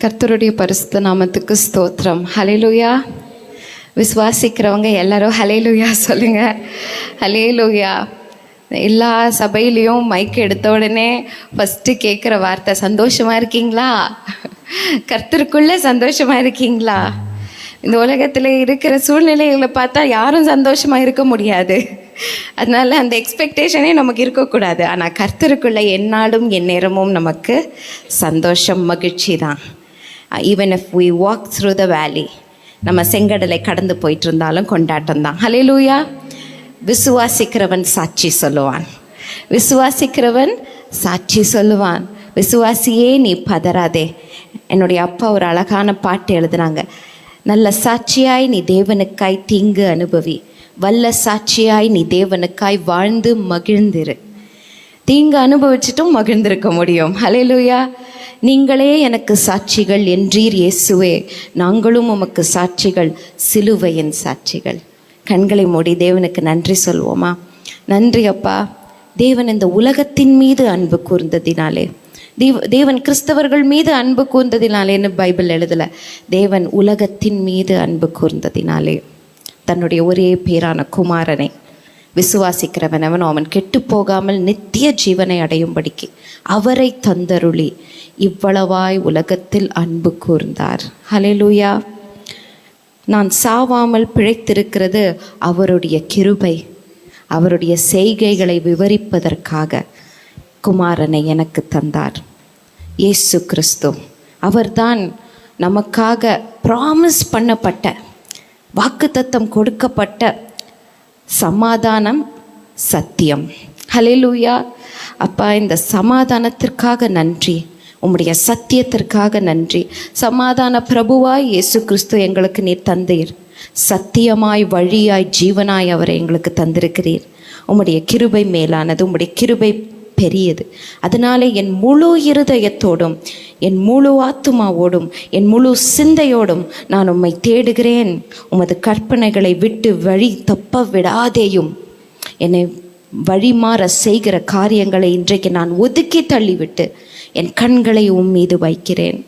கர்த்தருடைய பரிசுத்த நாமத்துக்கு ஸ்தோத்திரம். ஹல்லேலூயா. விசுவாசிக்கிறவங்க எல்லாரும் ஹல்லேலூயா சொல்லுங்க. ஹல்லேலூயா. எல்லா சபையிலையும் மைக் எடுத்த உடனே ஃபஸ்ட்டு கேட்குற வார்த்தை சந்தோஷமாக இருக்கீங்களா? கர்த்தருக்குள்ளே சந்தோஷமாக இருக்கீங்களா? இந்த உலகத்தில் இருக்கிற சூழ்நிலைகளை பார்த்தா யாரும் சந்தோஷமாக இருக்க முடியாது. அதனால் அந்த எக்ஸ்பெக்டேஷனே நமக்கு இருக்கக்கூடாது. ஆனால் கர்த்தருக்குள்ளே எந்நாளும் எந்நேரமும் நமக்கு சந்தோஷம், மகிழ்ச்சி தான். Even if we walk through the valley, நம்ம செங்கடலை கடந்து போயிட்டு இருந்தாலும் கொண்டாட்டம் தான். ஹல்லேலூயா. விசுவாசிக்கிறவன் சாட்சி சொல்லுவான். விசுவாசிக்கிறவன் சாட்சி சொல்லுவான். விசுவாசியே நீ பதறாதே. என்னுடைய அப்பா ஒரு அழகான பாட்டு எழுதுனாங்க. நல்ல சாட்சியாய் நீ தேவனுக்காய் தீங்கு அனுபவி, வல்ல சாட்சியாய் நீ தேவனுக்காய் வாழ்ந்து மகிழ்ந்திரு. தீங்கு அனுபவிச்சுட்டும் மகிழ்ந்திருக்க முடியும். ஹல்லேலூயா. நீங்களே எனக்கு சாட்சிகள் என்றீர் இயேசுவே, நாங்களும் உமக்கு சாட்சிகள், சிலுவையின் சாட்சிகள். கண்களை மூடி தேவனுக்கு நன்றி சொல்வோமா? நன்றி அப்பா. தேவன் இந்த உலகத்தின் மீது அன்பு கூர்ந்ததினாலே, தேவன் கிறிஸ்தவர்கள் மீது அன்பு கூர்ந்ததினாலேன்னு பைபிள் எழுதலை. தேவன் உலகத்தின் மீது அன்பு கூர்ந்ததினாலே தன்னுடைய ஒரே பேரான குமாரனை விசுவாசிக்கிறவன் அவன் கெட்டு போகாமல் நித்திய ஜீவனை அடையும்படிக்கு அவரை தந்தருளி இவ்வளவாய் உலகத்தில் அன்பு கூர்ந்தார். ஹல்லேலூயா. நான் சாவாமல் பிழைத்திருக்கிறது அவருடைய கிருபை. அவருடைய செய்கைகளை விவரிப்பதற்காக குமாரனை எனக்கு தந்தார். இயேசு கிறிஸ்து அவர்தான் நமக்காக ப்ராமிஸ் பண்ணப்பட்ட, வாக்குத்தத்தம் கொடுக்கப்பட்ட சமாதானம், சத்தியம். ஹல்லேலூயா. அப்பா, இந்த சமாதானத்திற்காக நன்றி, உம்முடைய சத்தியத்திற்காக நன்றி. சமாதான பிரபுவாய் இயேசு கிறிஸ்து எங்களுக்கு நீர் தந்தீர். சத்தியமாய், வழியாய், ஜீவனாய் அவரை எங்களுக்கு தந்திருக்கிறீர். உம்முடைய கிருபை மேலானது, உம்முடைய கிருபை பெரியது. அதனாலே என் முழு இருதயத்தோடும், என் முழு ஆத்துமாவோடும், என் முழு சிந்தையோடும் நான் உம்மை தேடுகிறேன். உமது கற்பனைகளை விட்டு வழி தப்ப விடாதேயும். என்னை வழிமாற செய்கிற காரியங்களை இன்றைக்கு நான் ஒதுக்கி தள்ளிவிட்டு என் கண்களை மீது வைக்கிறேன்.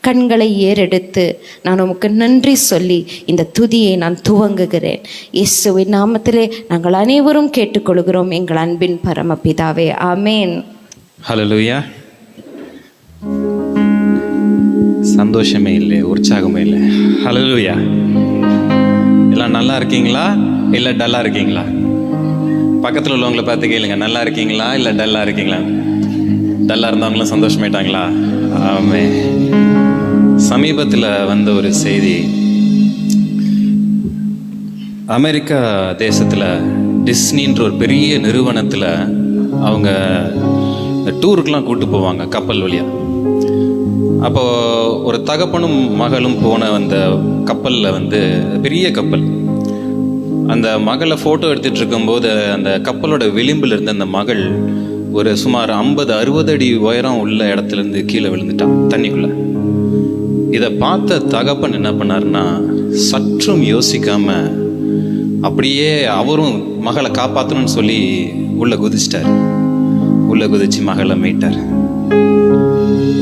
கண்களை ஏறெடுத்து நான் உமக்கு நன்றி சொல்லி இந்த துதியை நான் துவங்குகிறேன். இயேசுவின் நாமத்திலே நாங்கள் அனைவரும் கேட்டுக்கொள்கிறோம் எங்கள் அன்பின் பரமபிதாவே. ஆமேன். ஹல்லேலூயா. சந்தோஷமே இல்லை, உற்சாகமே இல்லை. ஹல்லேலூயா. எல்லாம் நல்லா இருக்கீங்களா இல்லை டல்லா இருக்கீங்களா? பக்கத்தில் உள்ளவங்களை பார்த்து கேளுங்க, நல்லா இருக்கீங்களா இல்லை டல்லா இருக்கீங்களா? டல்லா இருந்தவங்களும் சந்தோஷமாயிட்டாங்களா? ஆமே. சமீபத்தில் வந்த ஒரு செய்தி, அமெரிக்கா தேசத்தில் டிஸ்னின்ற ஒரு பெரிய நிறுவனத்தில் அவங்க டூருக்கெலாம் கூப்பிட்டு போவாங்க கப்பல் வழியாக. அப்போது ஒரு தகப்பனும் மகளும் போன அந்த கப்பலில் பெரிய கப்பல், அந்த மகளை ஃபோட்டோ எடுத்துகிட்டு இருக்கும்போது அந்த கப்பலோட விளிம்பில் இருந்த அந்த மகள் ஒரு சுமார் 50-60 அடி உயரம் உள்ள இடத்துலேருந்து கீழே விழுந்துட்டான் தண்ணிக்குள்ளே. இதை பார்த்த தகப்பன் என்ன பண்ணார்னா, சற்றும் யோசிக்காம அப்படியே அவரும் மகளை காப்பாற்றணும்னு சொல்லி உள்ளே குதிச்சிட்டார். உள்ளே குதிச்சு மகளை மீட்டார்.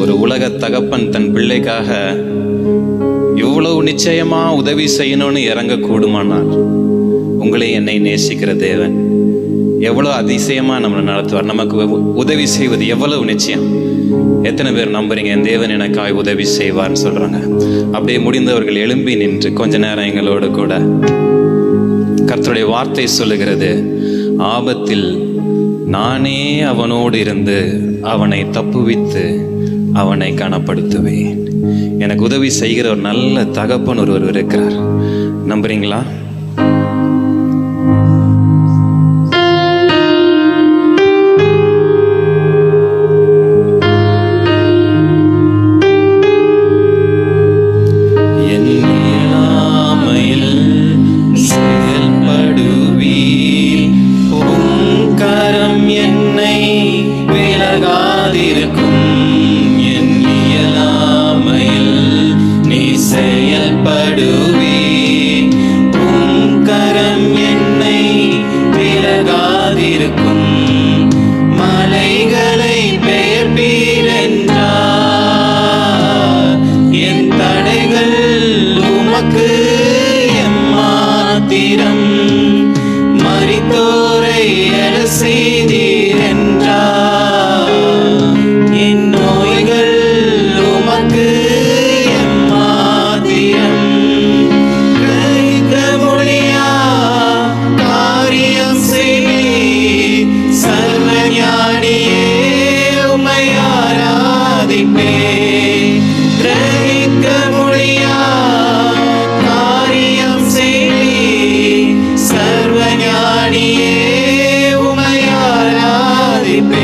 ஒரு உலக தகப்பன் தன் பிள்ளைக்காக இவ்வளவு நிச்சயமா உதவி செய்யணும்னு இறங்கக்கூடுமானால், உங்களை என்னை நேசிக்கிற தேவன் எவ்வளோ அதிசயமா நம்மளை நடத்துவார். நமக்கு உதவி செய்வது எவ்வளவு நிச்சயம். எத்தனை பேர் நம்புறீங்க என் தேவன் எனக்காய் உதவி செய்வார்னு சொல்றாங்க? அப்படியே முடிந்தவர்கள் எழும்பி நின்று கொஞ்ச நேரம் எங்களோடு கூட. கர்த்தருடைய வார்த்தை சொல்லுகிறது, ஆபத்தில் நானே அவனோடு இருந்து அவனை தப்புவித்து அவனை கனப்படுத்துவேன். எனக்கு உதவி செய்கிற ஒரு நல்ல தகப்பன் ஒருவர் இருக்கிறார். நம்புறீங்களா? செயல்படுவே உமக்கு எம்மாத்திரம் மரித்தோரை எழ செய்தீர் என்றார். என் நோய்கள் உமக்கு எம்மாத்திரம் கிரகிக்க முடியா காரியம் செய்வீர். சர்வஞானியே உம்மை ஆராதிப்பேன். கிரகிக்க முடியா காரியம் செய்வீர். சர்வஞானியே உம்மை ஆராதிப்பேன்.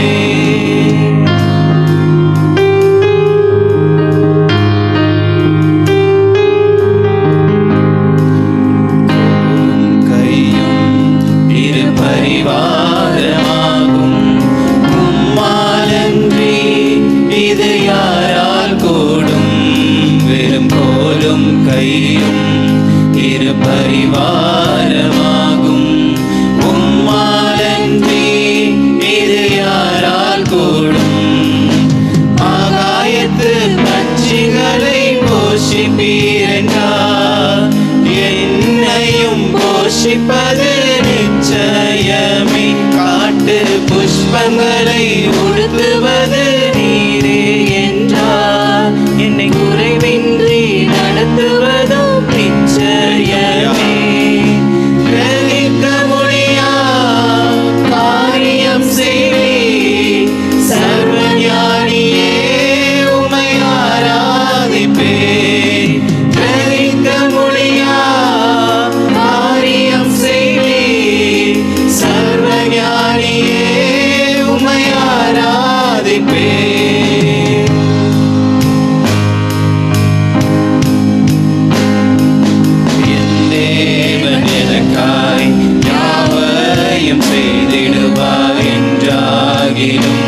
கையும் இரு பரிவாரமாகும். உம்மாலன்றி இது யாரால் கூடும்? வெறும் கோலும் கையும் இரு பரிவாரமாகும். உம்மாலன்றி இது யாரால் கூடும்? ஆகாயத்து பட்சிகளை போஷிப்பீரென்றார். என்னையும் போஷிப்பது நிச்சயமே. காட்டு புஷ்பங்களை உடுத்துவது நீரே என்றார். என்னை குறைவின்றி நடத்துவதும் நிச்சயமே. கிரகிக்க முடியா காரியம் செய்வீர். சர்வஞானியே உம்மை ஆராதிப்பேன். கிரகிக்க முடியா காரியம் செய்வீர். சர்வஞானியே உம்மை ஆராதிப்பேன். என் தேவன் எனக்காய் யாவையும் செய்திடுவார் என்றாகிலும்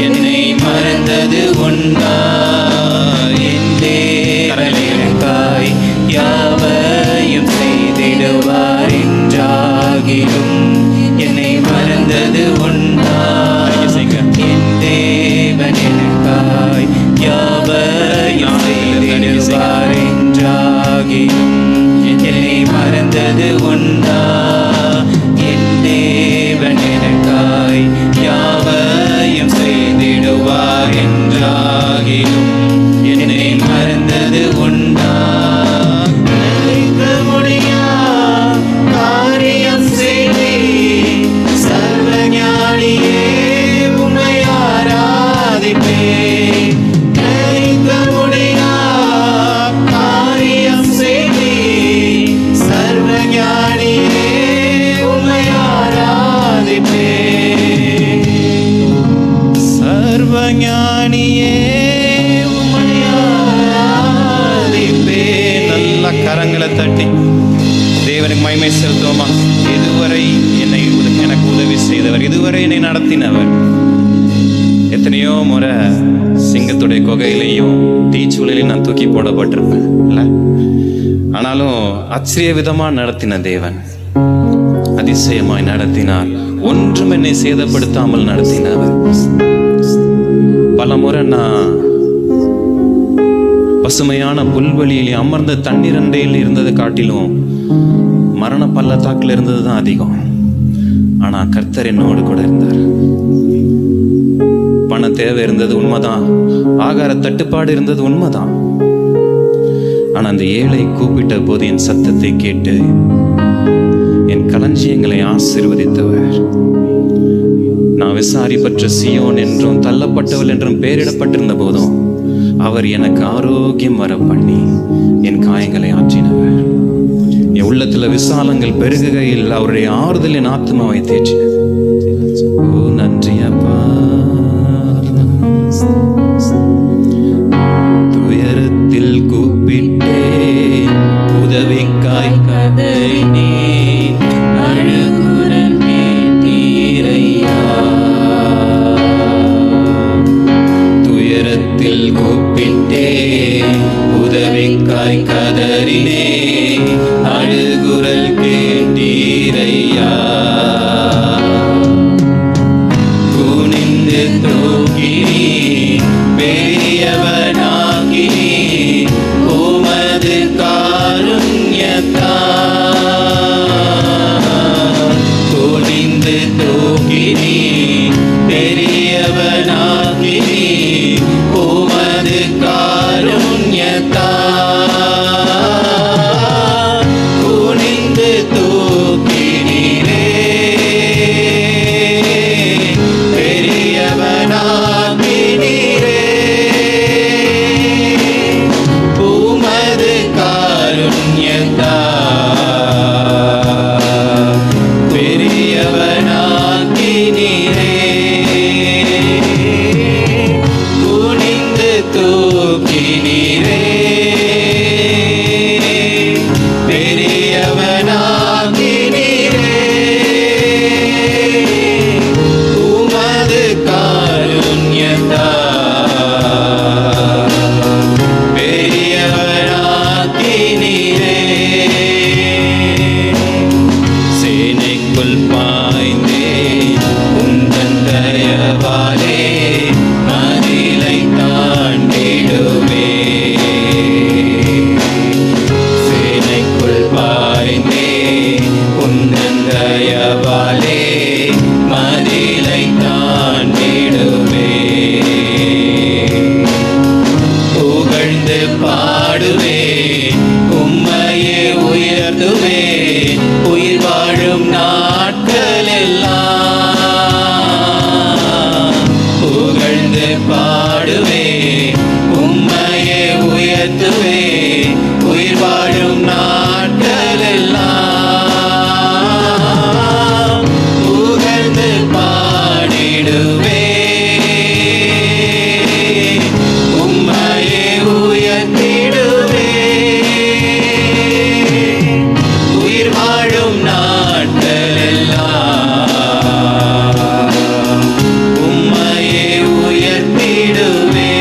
என்னை மறந்தது உண்டா? என் தேவன் எனக்காய் யாவையும் செய்திடுவார் என்றாகிலும் என்னை மறந்தது உண்டா? என் தேவன் எனக்காய் யாவையும் செய்திடுவார் என்றாகிலும் என்னை மறந்தது உண்டா? என் தேவன் எனக்காய் யாவையும் செய்திடுவார் என்றாகிலும் என்னை மறந்தது உண்டா? கிரகிக்க முடியா காரியம் செய்வீர். சர்வஞானியே உம்மை ஆராதிப்பேன். கிரகிக்க முடியா காரியம் செய்வீர். சர்வஞானியே உம்மை ஆராதிப்பேன். சர்வஞானியே உம்மை ஆராதிப்பேன். நல்ல கரங்களை தட்டி தேவனுக்கு மகிமை செலுத்துவோமா? இதுவரை எனக்கு உதவி செய்தவர், இதுவரை என்னை நடத்தினவர். எத்தனையோ முறை சிங்கத்துடைய குகையிலையும் தீச்சூழலையும் நான் தூக்கி போடப்பட்டிருப்பேன் இல்லை? ஆனாலும் ஆச்சரிய விதமா நடத்தின தேவன், அதிசயமாய் நடத்தினார். ஒன்றும் என்னை சேதப்படுத்தாமல் நடத்தினார். பல முறை நான் பசுமையான புல்வெளியில் அமர்ந்த தண்ணீரண்டையில் இருந்ததை காட்டிலும் மரண பள்ளத்தாக்கில் இருந்தது தான் அதிகம். ஆனா கர்த்தர் என்னோடு கூட இருந்தார். பண தேவை இருந்தது உண்மைதான், ஆகார தட்டுப்பாடு இருந்தது உண்மைதான். ஆனா அந்த ஏழை கூப்பிட்ட போது என் சத்தத்தை கேட்டு என் களஞ்சியங்களை ஆசீர்வதித்தவர். நான் விசாரிப்பற்ற சியோன் என்றும் தள்ளப்பட்டவள் என்றும் பெயரிடப்பட்டிருந்த போதும் அவர் எனக்கு ஆரோக்கியம் வர பண்ணி என் காயங்களை ஆற்றினவர். என் உள்ளத்துல விசாலங்கள் பெருகுகையில் அவருடைய ஆறுதல் என் ஆத்மாவை தேற்றினது. ஓ நன்றி அப்பா. துயரத்தில் கூப்பிட்டே உதவிக்காய் கதறினே, அழுகுரல் கேட்டீரையா. துயரத்தில் கூப்பிட்டே உதவிக்காய் கதறினே, அழுகுரல் கேட்டீரையா. குனிந்து தூக்கினீ பெரியவனாகினீ, உமது காருண்யம் காருண்யத்தா குனிந்து தூக்கினீரே பெரியவனாக்கினீரே உமது காருண்யத்தா பெரியவனாக்கினீரே குனிந்து தூக்கினீரே பெரியவனாக்கினீரே உமது காருண்யத்தா பெரியவனாக்கினீரே சேனைக்குள் பாய்ந்தே உந்தன் தயவாலே மதிலை தாண்டிடுவே சேனைக்குள் பாய்ந்தே உந்தன் தயவாலே மதிலை தாண்டிடுவே புகழ்ந்து பாடுவே உம்மையே உயர்த்துவே உயிர் வாழும் நாட்கள் எல்லாம் புகழ்ந்து பாடுவே உம்மையே உயர்த்துவே உயிர் வாழும் நாட்கள் எல்லாம் புகழ்ந்து பாடிடுவே உம்மையே உயர்த்திடுவே உயிர் வாழும் நாட்கள் எல்லாம் உம்மையே உயர்த்திடுவே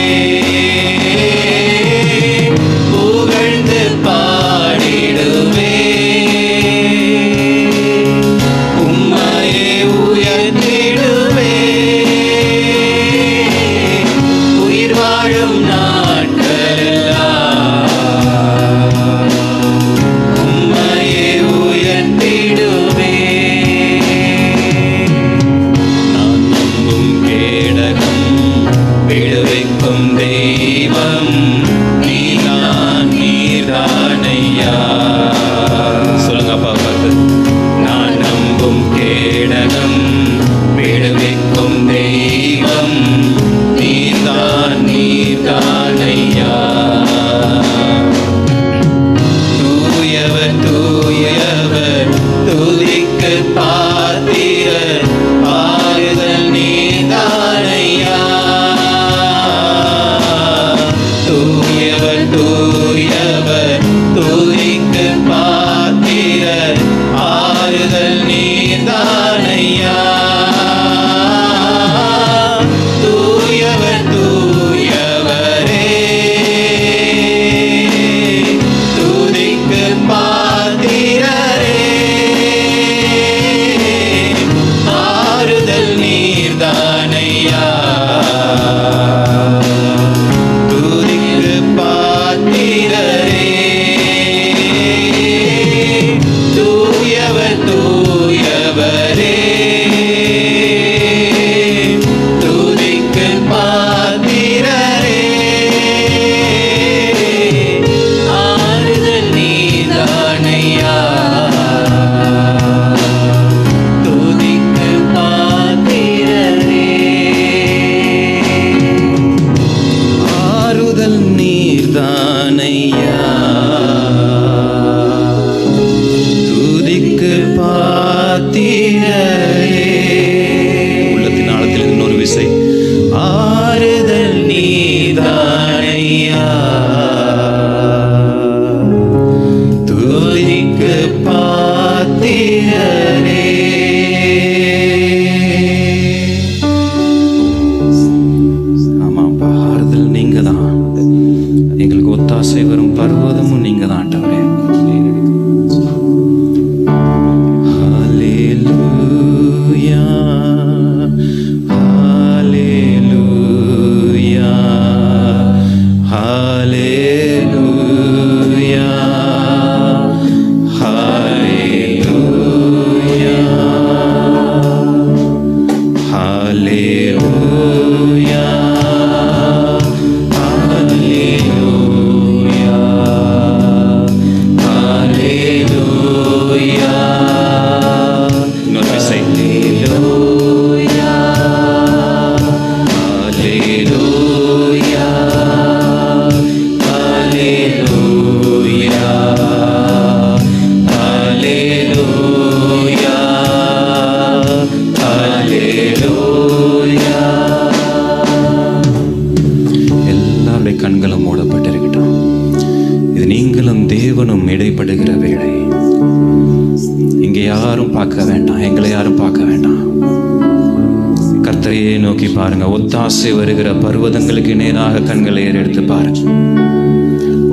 புகழ்ந்து பாடிடுவே உம்மையே உயர்த்திடுவே உயிர் வாழும் நாட்கள் எல்லாம் உம்மையே உயர்த்திடுவே நான் நம்பும் கேடகம் விடுவிக்கும் தெய்வம் நீதான் நீர்தானையா சொல்லுங்க அப்பா பார்த்து நான் நம்பும் கேடகம் விடுவிக்கும் தெய்வம் நீதான் நீர்தானையா தூயவர் தூயவர் துதிக்கு பாத்திரர் ஆறுதல் நீதானையா தூயவர் தூயவர் துதிக்கு பாத்திரர் ஆறுதல் நீதானையா தூயவர் தூயவரே துதிக்கு பாத்திரரே ஆறுதல் நீர்தானையா துதிக்கு பாத்திரரே தூயவர் தூயவரே துதிக்கு பாத்திரரே ஆறுதல் நீதானையா துதிக்கு பாத்திரரே ஆறுதல் நீர்தானையா துதிக்கு பாத்திரரே உள்ளத்தின் ஆழத்தில் இன்னொரு விசை ஆறுதல் நீர்தானையா துதிக்கு பாத்திரரே ஆமாப்பா ஆறுதல் நீங்க தான் எங்களுக்கு ஒத்தாசை வரும் பர்வதமும் நீங்க தான் ஆண்டவரே ஹல்லேலூயா ஹல்லேலூயா ஹல்லேலூயா ஹல்லேலூயா ஹல்லேலூயா ஹல்லேலூயா வேண்டாம். இது நீங்களும் தேவனும் இடைப்படுகிற வேளை. இங்கே யாரும் பார்க்க வேண்டாம், எங்களை யாரும் பார்க்க வேண்டாம். கர்த்தரையே நோக்கி பாருங்க. ஒத்தாசை வருகிற பர்வதங்களுக்கு நேராக கண்களை ஏறெடுத்து பாருங்க.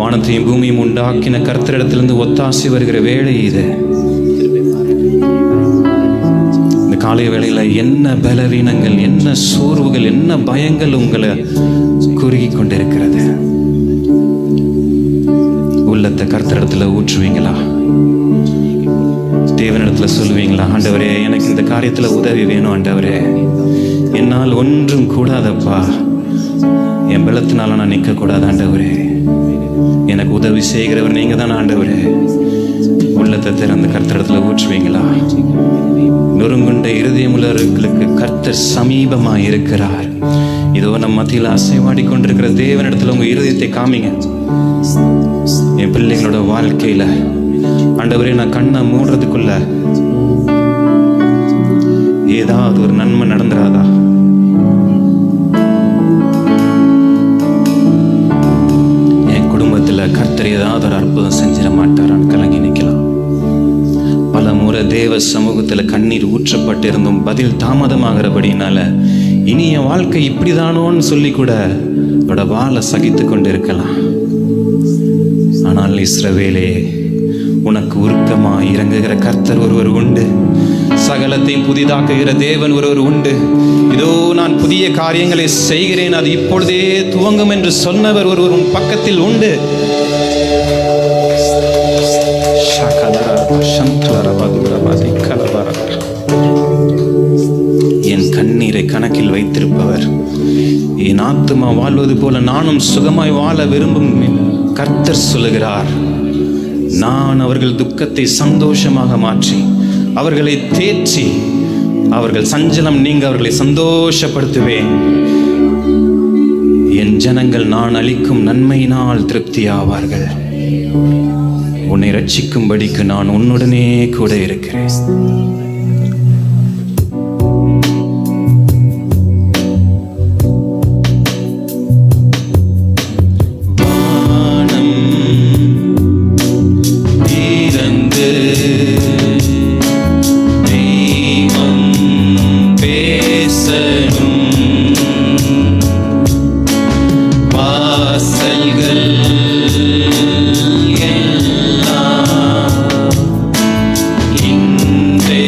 வானத்தையும் பூமியும் உண்டாக்கின கர்த்தரிடத்திலிருந்து ஒத்தாசை வருகிற வேளை இது. இந்த காலை வேளையில என்ன பலவீனங்கள், என்ன சோர்வுகள், என்ன பயங்கள் உங்களை குறுகி கொண்டிருக்கிறது? உள்ளத்தை கர்த்தரிடத்துல ஊற்றுவீங்களா? தேவனிடத்துல சொல்லுவீங்களா? ஆண்டவரே, எனக்கு இந்த காரியத்துல உதவி வேணும் ஆண்டவரே, என்னால் ஒன்றும் கூடாதப்பா, என் பலத்தினால நான் நிற்க கூடாது ஆண்டவரே, எனக்கு உதவி செய்கிறவர் நீங்க தான் ஆண்டவரே. உள்ளத்தை திறந்து கர்த்தரிடத்துல ஊற்றுவீங்களா? நொறுங்குண்ட இருதயமுள்ளவர்களுக்கு கர்த்தர் சமீபமா இருக்கிறார். இதோ நம் மத்தியில் அசைவாடி கொண்டிருக்கிற தேவனிடத்துல உங்க இருதயத்தை காமிங்க. என் பிள்ளைகளோட வாழ்க்கையில ஆண்டவரே, நான் கண்ணை மூடுறதுக்குள்ள ஏதாவது ஒரு நன்மை நடந்துராதா? என் குடும்பத்துல கர்த்தர் ஏதாவது ஒரு அற்புதம் செஞ்சிட மாட்டாரான்னு கலங்கி நிற்கலாம். பல முறை தேவ சமூகத்துல கண்ணீர் ஊற்றப்பட்டு இருந்தும் பதில் தாமதமாகிறபடினால இனி என் வாழ்க்கை இப்படிதானோன்னு சொல்லி கூட அதோட வாழை சகித்து கொண்டு இருக்கலாம். ஆனால் இஸ்ரவேலே, உனக்கு உருக்கமா இறங்குகிற கர்த்தர் ஒருவர் உண்டு. சகலத்தையும் புதிதாக்குகிற தேவன் ஒருவர் உண்டு. இதோ நான் புதிய காரியங்களை செய்கிறேன், அது இப்பொழுதே துவங்கும் என்று சொன்னவர் ஒருவர் உன் பக்கத்தில் உண்டு. என் கண்ணீரை கணக்கில் வைத்திருப்பவர், என் ஆத்துமா வாழ்வது போல நானும் சுகமாய் வாழ விரும்பும் கர்த்தர் சொல்லுகிறார். நான் அவர்கள் துக்கத்தை சந்தோஷமாக மாற்றி அவர்களை தேற்றி அவர்கள் சஞ்சலம் நீங்க அவர்களை சந்தோஷப்படுத்துவேன். என் ஜனங்கள் நான் அளிக்கும் நன்மையினால் திருப்தி ஆவார்கள். உன்னை ரட்சிக்கும்படிக்கு நான் உன்னுடனே கூட இருக்கிறேன். எல்லாம் இன்றே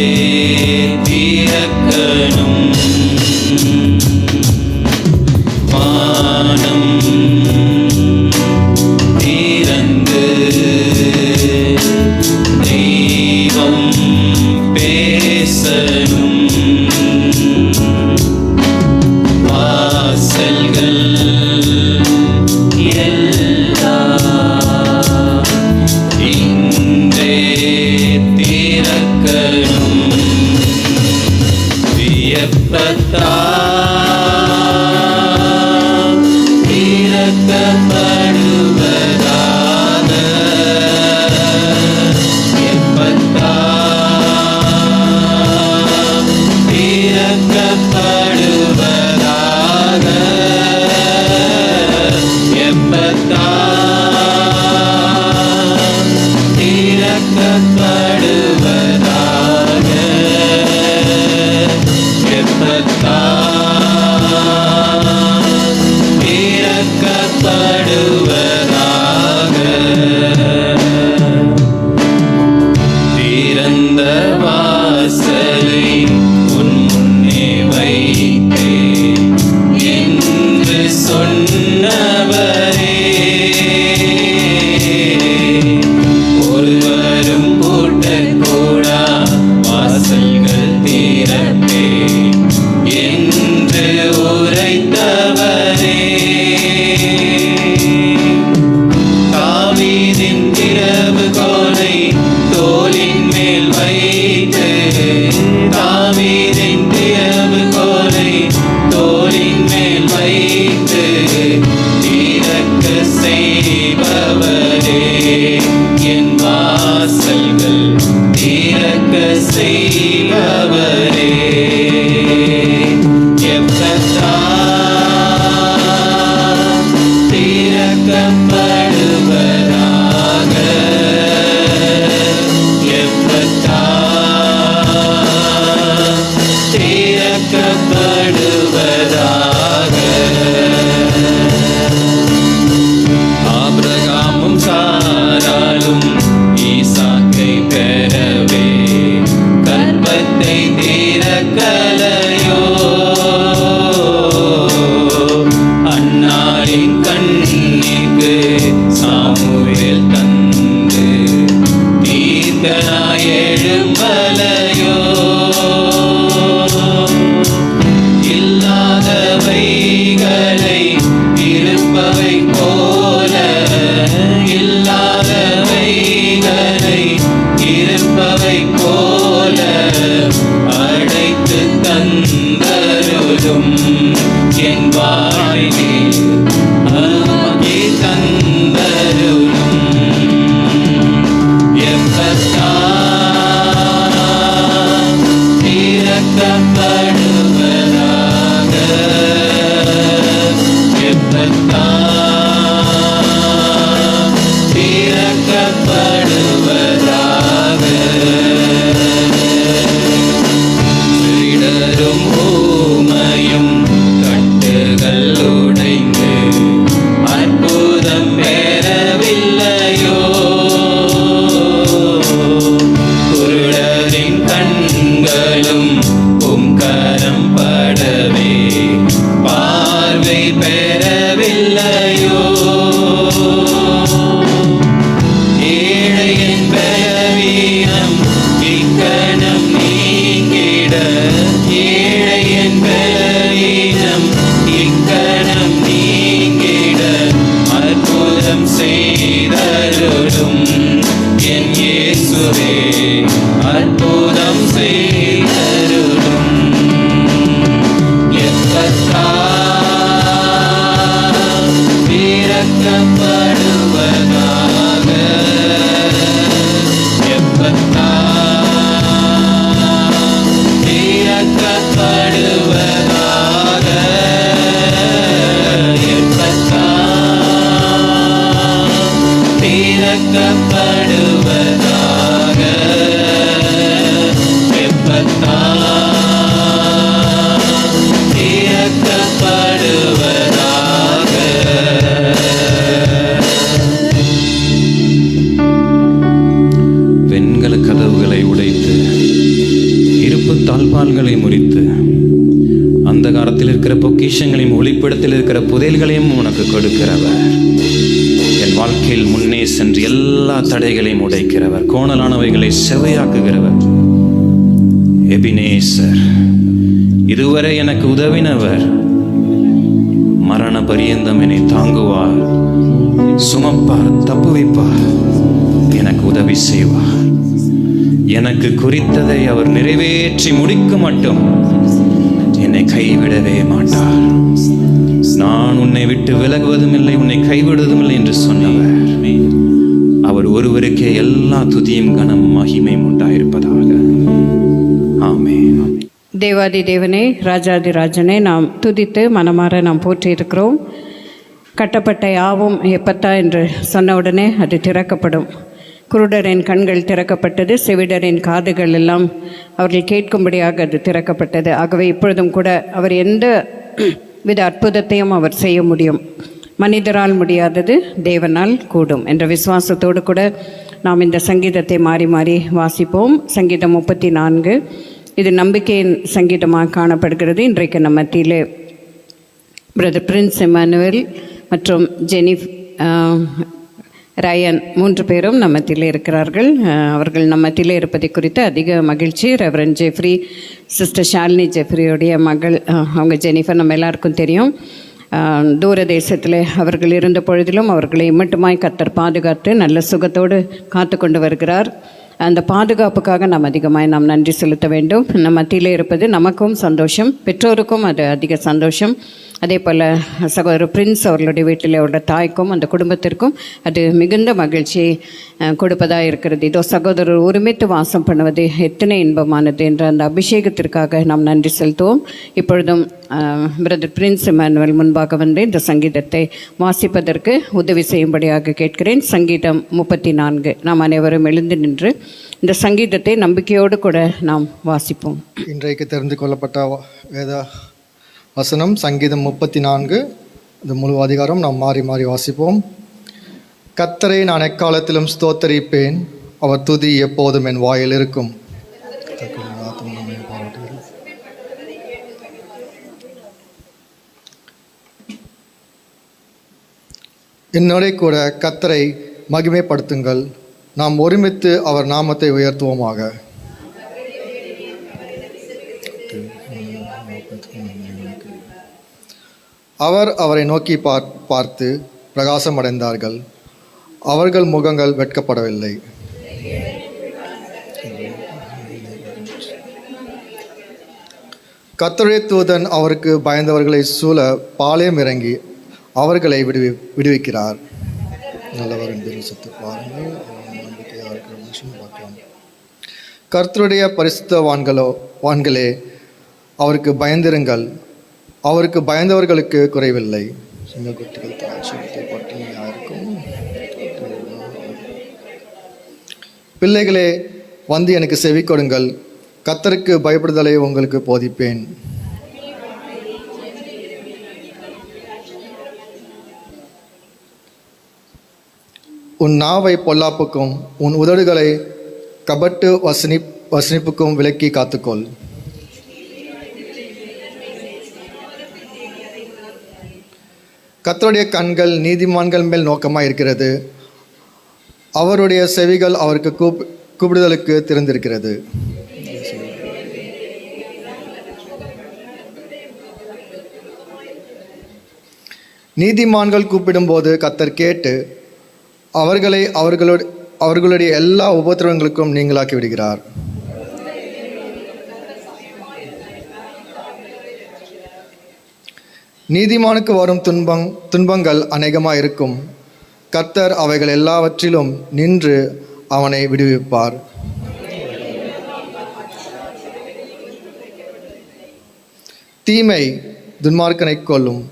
இயேசுவே அற்புதம் செய்தருளும். எப்பத்தா திறக்கப்படுவதாக, எப்பத்தா திறக்கப்படுவதாக, எப்பத்தா திறக்கப்படுவதாக, எப்பத்தா திறக்கப்படுவதாக. வெண்கல கதவுகளை உடைத்து இருப்பு தாழ்பால்களை முறித்து அந்தகாரத்தில் இருக்கிற பொக்கிஷங்களையும் ஒளிப்பிடத்தில் இருக்கிற புதையல்களையும் உனக்கு கொடுக்கிறவர். என் வாழ்க்கையில் முன்னே சென்று எல்லா தடைகளையும் உடைக்கிறவர், கோணலானவைகளை செவையாக்குகிறவர். எபினேசர், இதுவரை எனக்கு உதவினவர், மரண பரியந்தம் என்னை தாங்குவார், சுமப்பார், தப்பு வைப்பார், எனக்கு உதவி செய்வார். எனக்கு குறித்ததை அவர் நிறைவேற்றி முடிக்க மட்டும் என்னை கைவிடவே மாட்டார். நான் உன்னை விட்டு விலகுவதும் இல்லை, உன்னை கைவிடுவதும் இல்லை என்று சொன்னவர். அவர் ஒருவருக்கே எல்லா துதியும் கனம் மகிமையும் உண்டாயிருப்பதாக. ஆமென். தேவாதி தேவனே, ராஜாதி ராஜனே, நாம் துதித்து மனமாற நாம் போற்றியிருக்கிறோம். கட்டப்பட்ட யாவும் எப்பத்தா என்று சொன்னவுடனே அது திறக்கப்படும். குருடரின் கண்கள் திறக்கப்பட்டது, செவிடரின் காதுகள் எல்லாம் அவர்கள் கேட்கும்படியாக அது திறக்கப்பட்டது. ஆகவே இப்பொழுதும் கூட அவர் எந்த வித அற்புதத்தையும் அவர் செய்ய முடியும். மனிதரால் முடியாதது தேவனால் கூடும் என்ற விசுவாசத்தோடு கூட நாம் இந்த சங்கீதத்தை மாறி மாறி வாசிப்போம். சங்கீதம் 34 இது நம்பிக்கையின் சங்கீதமாக காணப்படுகிறது. இன்றைக்கு நம்ம மத்தியிலே பிரதர் பிரின்ஸ் எமானுவேல் மற்றும் ஜெனிஃப் ரயன் 3 பேரும் நம்ம மத்தியில் இருக்கிறார்கள். அவர்கள் நம்ம மத்தியில் இருப்பதை குறித்து அதிக மகிழ்ச்சி. ரெவரண்ட் ஜெஃப்ரி, சிஸ்டர் ஷாலினி ஜெஃப்ரியோடைய மகள், அவங்க ஜெனிஃபர் நம்ம எல்லாருக்கும் தெரியும். தூர தேசத்தில் அவர்கள் இருந்த பொழுதிலும் அவர்களை மட்டுமாய் கர்த்தர் பாதுகாத்து நல்ல சுகத்தோடு காத்து கொண்டு வருகிறார். அந்த பாதுகாப்புக்காக நாம் அதிகமாக நாம் நன்றி செலுத்த வேண்டும். நம்ம மத்தியில் இருப்பது நமக்கும் சந்தோஷம், பெற்றோருக்கும் அது அதிக சந்தோஷம். அதே போல் சகோதரர் பிரின்ஸ் அவர்களுடைய வீட்டில் அவருடைய தாய்க்கும் அந்த குடும்பத்திற்கும் அது மிகுந்த மகிழ்ச்சியை கொடுப்பதாக இருக்கிறது. இதோ சகோதரர் ஒருமித்து வாசம் பண்ணுவது எத்தனை இன்பமானது என்ற அந்த அபிஷேகத்திற்காக நாம் நன்றி செலுத்துவோம். இப்பொழுதும் பிரதர் பிரின்ஸ் எமானுவேல் முன்பாக வந்து இந்த சங்கீதத்தை வாசிப்பதற்கு உதவி செய்யும்படியாக கேட்கிறேன். சங்கீதம் 34 நாம் அனைவரும் எழுந்து நின்று இந்த சங்கீதத்தை நம்பிக்கையோடு கூட நாம் வாசிப்போம். இன்றைக்கு தெரிந்து கொள்ளப்பட்ட வேத வசனம் சங்கீதம் 34. இந்த முழு அதிகாரம் நாம் மாறி மாறி வாசிப்போம். கர்த்தரை நான் எக்காலத்திலும் ஸ்தோத்தரிப்பேன், அவர் துதி எப்போதும் என் வாயில் இருக்கும். என்னோட கூட கர்த்தரை மகிமைப்படுத்துங்கள், நாம் ஒருமித்து அவர் நாமத்தை உயர்த்துவோமாக. அவரை நோக்கி பார்த்து பிரகாசமடைந்தார்கள், அவர்கள் முகங்கள் வெட்கப்படவில்லை. கர்த்தருடைய தூதன் அவருக்கு பயந்தவர்களை சூழ பாளையம் இறங்கி அவர்களை விடுவிக்கிறார். நல்லவர் என்று சத்து பாருங்கள். கர்த்தருடைய பரிசுத்தவான்களே, அவருக்கு பயந்திருங்கள், அவருக்கு பயந்தவர்களுக்கு குறைவில்லை. சிங்கக்குட்டிகள் தாழ்ச்சி பட்டினியாயிருக்கும். பிள்ளைகளே, வந்து எனக்கு செவி கொடுங்கள், கர்த்தருக்கு பயப்படுதலை உங்களுக்கு போதிப்பேன். உன் நாவை பொல்லாப்புக்கும் உன் உதடுகளை கபட்டு வசனிப்புக்கும் விலக்கி காத்துக்கொள். கர்த்தருடைய கண்கள் நீதிமான்கள் மேல் நோக்கமாக இருக்கிறது, அவருடைய செவிகள் அவருக்கு கூப்பிடுதலுக்கு திறந்திருக்கிறது. நீதிமான்கள் கூப்பிடும்போது கர்த்தர் கேட்டு அவர்களுடைய எல்லா உபத்திரவங்களுக்கும் நீங்களாக்கி விடுகிறார். நீதிமானுக்கு வரும் துன்பங்கள் அநேகமாக இருக்கும். கர்த்தர் அவைகள் எல்லாவற்றிலும் நின்று அவனை விடுவிப்பார். தீமை துன்மார்க்கனை கொல்லும்,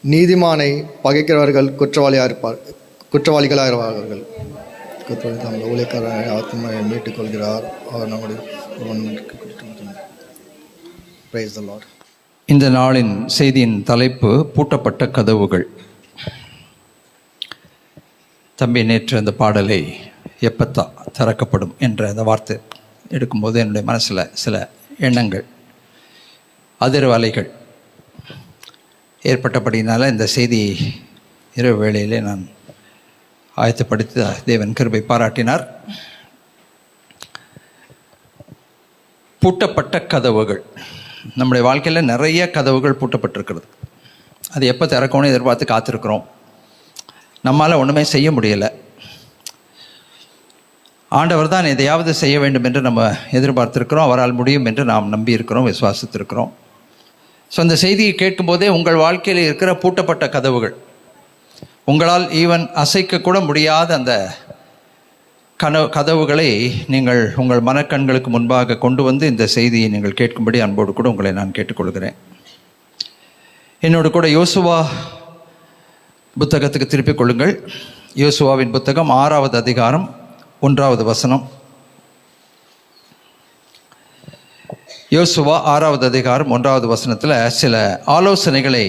நீதிமானை பகைக்கிறவர்கள் குற்றவாளிகளாக இருப்பார்கள். தமது ஊழியக்காரனை ஆத்மாவை மீட்டுக் கொள்கிறார். அவர் நம்முடைய Praise the Lord. இந்த நாளின் செய்தியின் தலைப்பு பூட்டப்பட்ட கதவுகள். தம்பி நேற்று அந்த பாடலை எப்பத்தா திறக்கப்படும் என்ற அந்த வார்த்தை எடுக்கும்போது என்னுடைய மனசில் சில எண்ணங்கள், அதிர்வலைகள் ஏற்பட்டபடினால இந்த செய்தி இரவு வேளையிலே நான் ஆயத்தப்படுத்தி தேவன் கிருபை பாராட்டினார். பூட்டப்பட்ட கதவுகள். நம்முடைய வாழ்க்கையில் நிறைய கதவுகள் பூட்டப்பட்டிருக்கிறது. அது எப்போ திறக்கணும்னு எதிர்பார்த்து காத்திருக்கிறோம். நம்மால் ஒன்றுமே செய்ய முடியலை. ஆண்டவர் தான் எதையாவது செய்ய வேண்டும் என்று நம்ம எதிர்பார்த்திருக்கிறோம். அவரால் முடியும் என்று நாம் நம்பியிருக்கிறோம், விசுவாசித்திருக்கிறோம். ஸோ அந்த செய்தியை கேட்கும்போதே உங்கள் வாழ்க்கையில் இருக்கிற பூட்டப்பட்ட கதவுகள், உங்களால் ஈவன் அசைக்கக்கூட முடியாத அந்த கதவுகளை நீங்கள் உங்கள் மனக்கண்களுக்கு முன்பாக கொண்டு வந்து இந்த செய்தியை நீங்கள் கேட்கும்படி அன்போடு கூட உங்களை நான் கேட்டுக்கொள்கிறேன். என்னோடு கூட யோசுவா புத்தகத்துக்கு திருப்பிக் கொள்ளுங்கள். யோசுவாவின் புத்தகம் 6வது அதிகாரம் 1வது வசனம். யோசுவா 6வது அதிகாரம் 1வது வசனத்தில் சில ஆலோசனைகளை